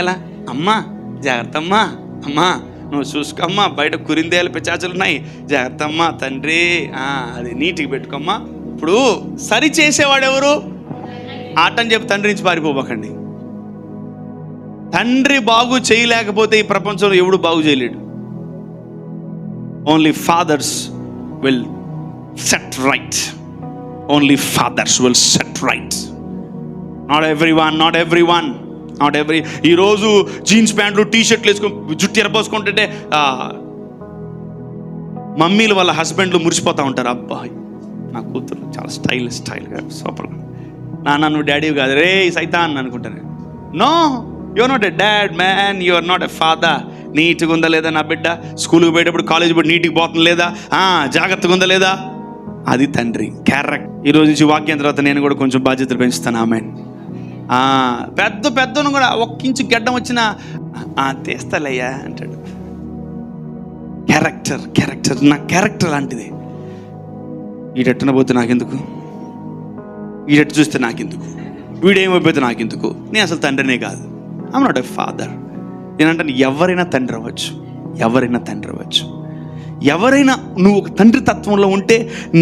Speaker 1: ఎలా? అమ్మా జాగ్రత్త అమ్మా నువ్వు చూసుకోమ్మా, బయట కురిందేలు పిచాచులు ఉన్నాయి, జాగ్రత్త అమ్మా తండ్రి, అది నీటికి పెట్టుకోమ్మా. ఇప్పుడు సరి చేసేవాడెవరు? ఆటని చెప్పి తండ్రి నుంచి పారిపోకండి. తండ్రి బాగు చేయలేకపోతే ఈ ప్రపంచంలో ఎవడు బాగు చేయలేడు. Only fathers will set right. Only fathers will set right. Not every one. ఈరోజు జీన్స్ ప్యాంట్లు టీషర్ట్లు వేసుకొని జుట్టు ఎరపోసుకుంటుంటే మమ్మీలు వాళ్ళ హస్బెండ్లు మురిసిపోతూ ఉంటారు. అబ్బాయి నా కూతురు చాలా స్టైల్గా సూపర్గా. నాన్న నువ్వు డాడీ కాదు రే సైతాన్ అనుకుంటాను. No, your not a dad man, your not a father. నీట్గా ఉందా లేదా నా బిడ్డ? స్కూల్కి పోయేటప్పుడు కాలేజ్ పోయి నీట్గా పోతుంది లేదా? జాగ్రత్తగా ఉందా లేదా? అది తండ్రి క్యారెక్టర్. ఈరోజు నుంచి వాక్యం తర్వాత నేను కూడా కొంచెం బాధ్యతలు పెంచుతాను. ఆమెన్. పెద్దను కూడా 1 ఇంచు గడ్డం వచ్చినా తీస్తాలయ్యా అంటాడు. క్యారెక్టర్ నా క్యారెక్టర్ లాంటిది. ఈడెట్టున పోతే నాకెందుకు, ఈడెట్టు చూస్తే నాకెందుకు, వీడేమైపోతే నాకెందుకు, నేను అసలు తండ్రినే కాదు. I'm not a father. నేనంటాను ఎవరైనా తండ్రి అవ్వచ్చు, ఎవరైనా తండ్రి అవ్వచ్చు. ఎవరైనా నువ్వు ఒక తండ్రి తత్వంలో ఉంటే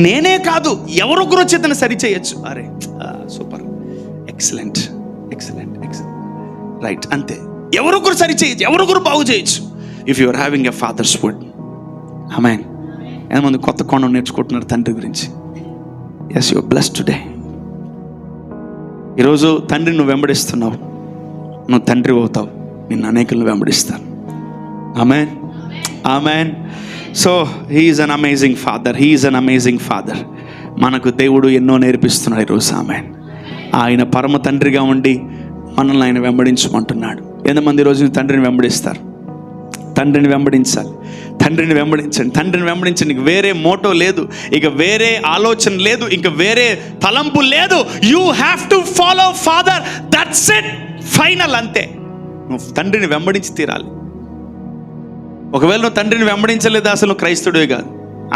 Speaker 1: నేనే కాదు ఎవరొకరు చేతను సరి చేయొచ్చు. అరే super, excellent excellent excellent, right, అంతే. ఎవరొకరు సరి చేయొచ్చు, ఎవరొకరు బాగు చేయొచ్చు if you are having a fatherhood. ఆమేన్. ఎంతమంది కొత్త కోణం నేర్చుకుంటున్నారు తండ్రి గురించి? Yes, you are blessed today. ఈరోజు తండ్రిని నువ్వు వెంబడిస్తున్నావు, నువ్వు తండ్రి అవుతావు, నిన్ను అనేకులను వెంబడిస్తాను. ఆమేన్, ఆమేన్. So he is an amazing father, he is an amazing father. మనకు దేవుడు ఎన్నో నేర్పిస్తున్నాడు ఈరోజు. ఆమేన్. ఆయన పరమ తండ్రిగా ఉండి మనల్ని ఆయన వెంబడించమంటున్నాడు. ఎంతమంది ఈరోజు తండ్రిని వెంబడిస్తారు? తండ్రిని వెంబడించాలి, తండ్రిని వెంబడించండి, తండ్రిని వెంబడించండి. ఇక వేరే మోటో లేదు, ఇక వేరే ఆలోచన లేదు, ఇంక వేరే తలంపు లేదు. You have to follow father, that's it, final, అంతే. నువ్వు తండ్రిని వెంబడించి తీరాలి. ఒకవేళ నువ్వు తండ్రిని వెంబడించలేదు, అసలు నువ్వు క్రైస్తవుడే కాదు,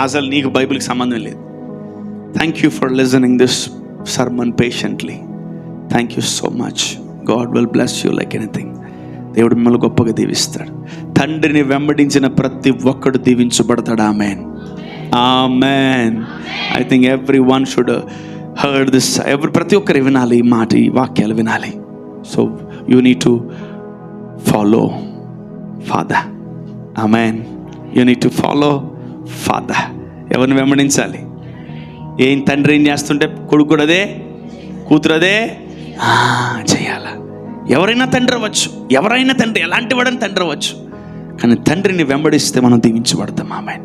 Speaker 1: అసలు నీకు బైబిల్కి సంబంధం లేదు. Thank you for listening this sermon patiently. Thank you so much. God will bless you like anything. దేవుడు మిమ్మల్ని గొప్పగా దీవిస్తాడు. తండ్రిని వెంబడించిన ప్రతి ఒక్కడు దీవించబడతాడు. ఆమేన్, ఆమేన్. I think every one should heard this. ప్రతి ఒక్కరు వినాలి ఈ మాట, ఈ వాక్యాలు వినాలి. So you need to follow father. ఆమేన్. You need to follow father. ఎవరిని వెంబడించాలి? ఏం తండ్రి ఏం చేస్తుంటే కొడుకు కూడా అదే, కూతురు అదే చేయాలా? ఎవరైనా తండ్రి అవ్వచ్చు, ఎవరైనా తండ్రి, ఎలాంటి వాడని తండ్రి అవ్వచ్చు, కానీ తండ్రిని వెంబడిస్తే మనం దీవించబడతాం. ఆమేన్.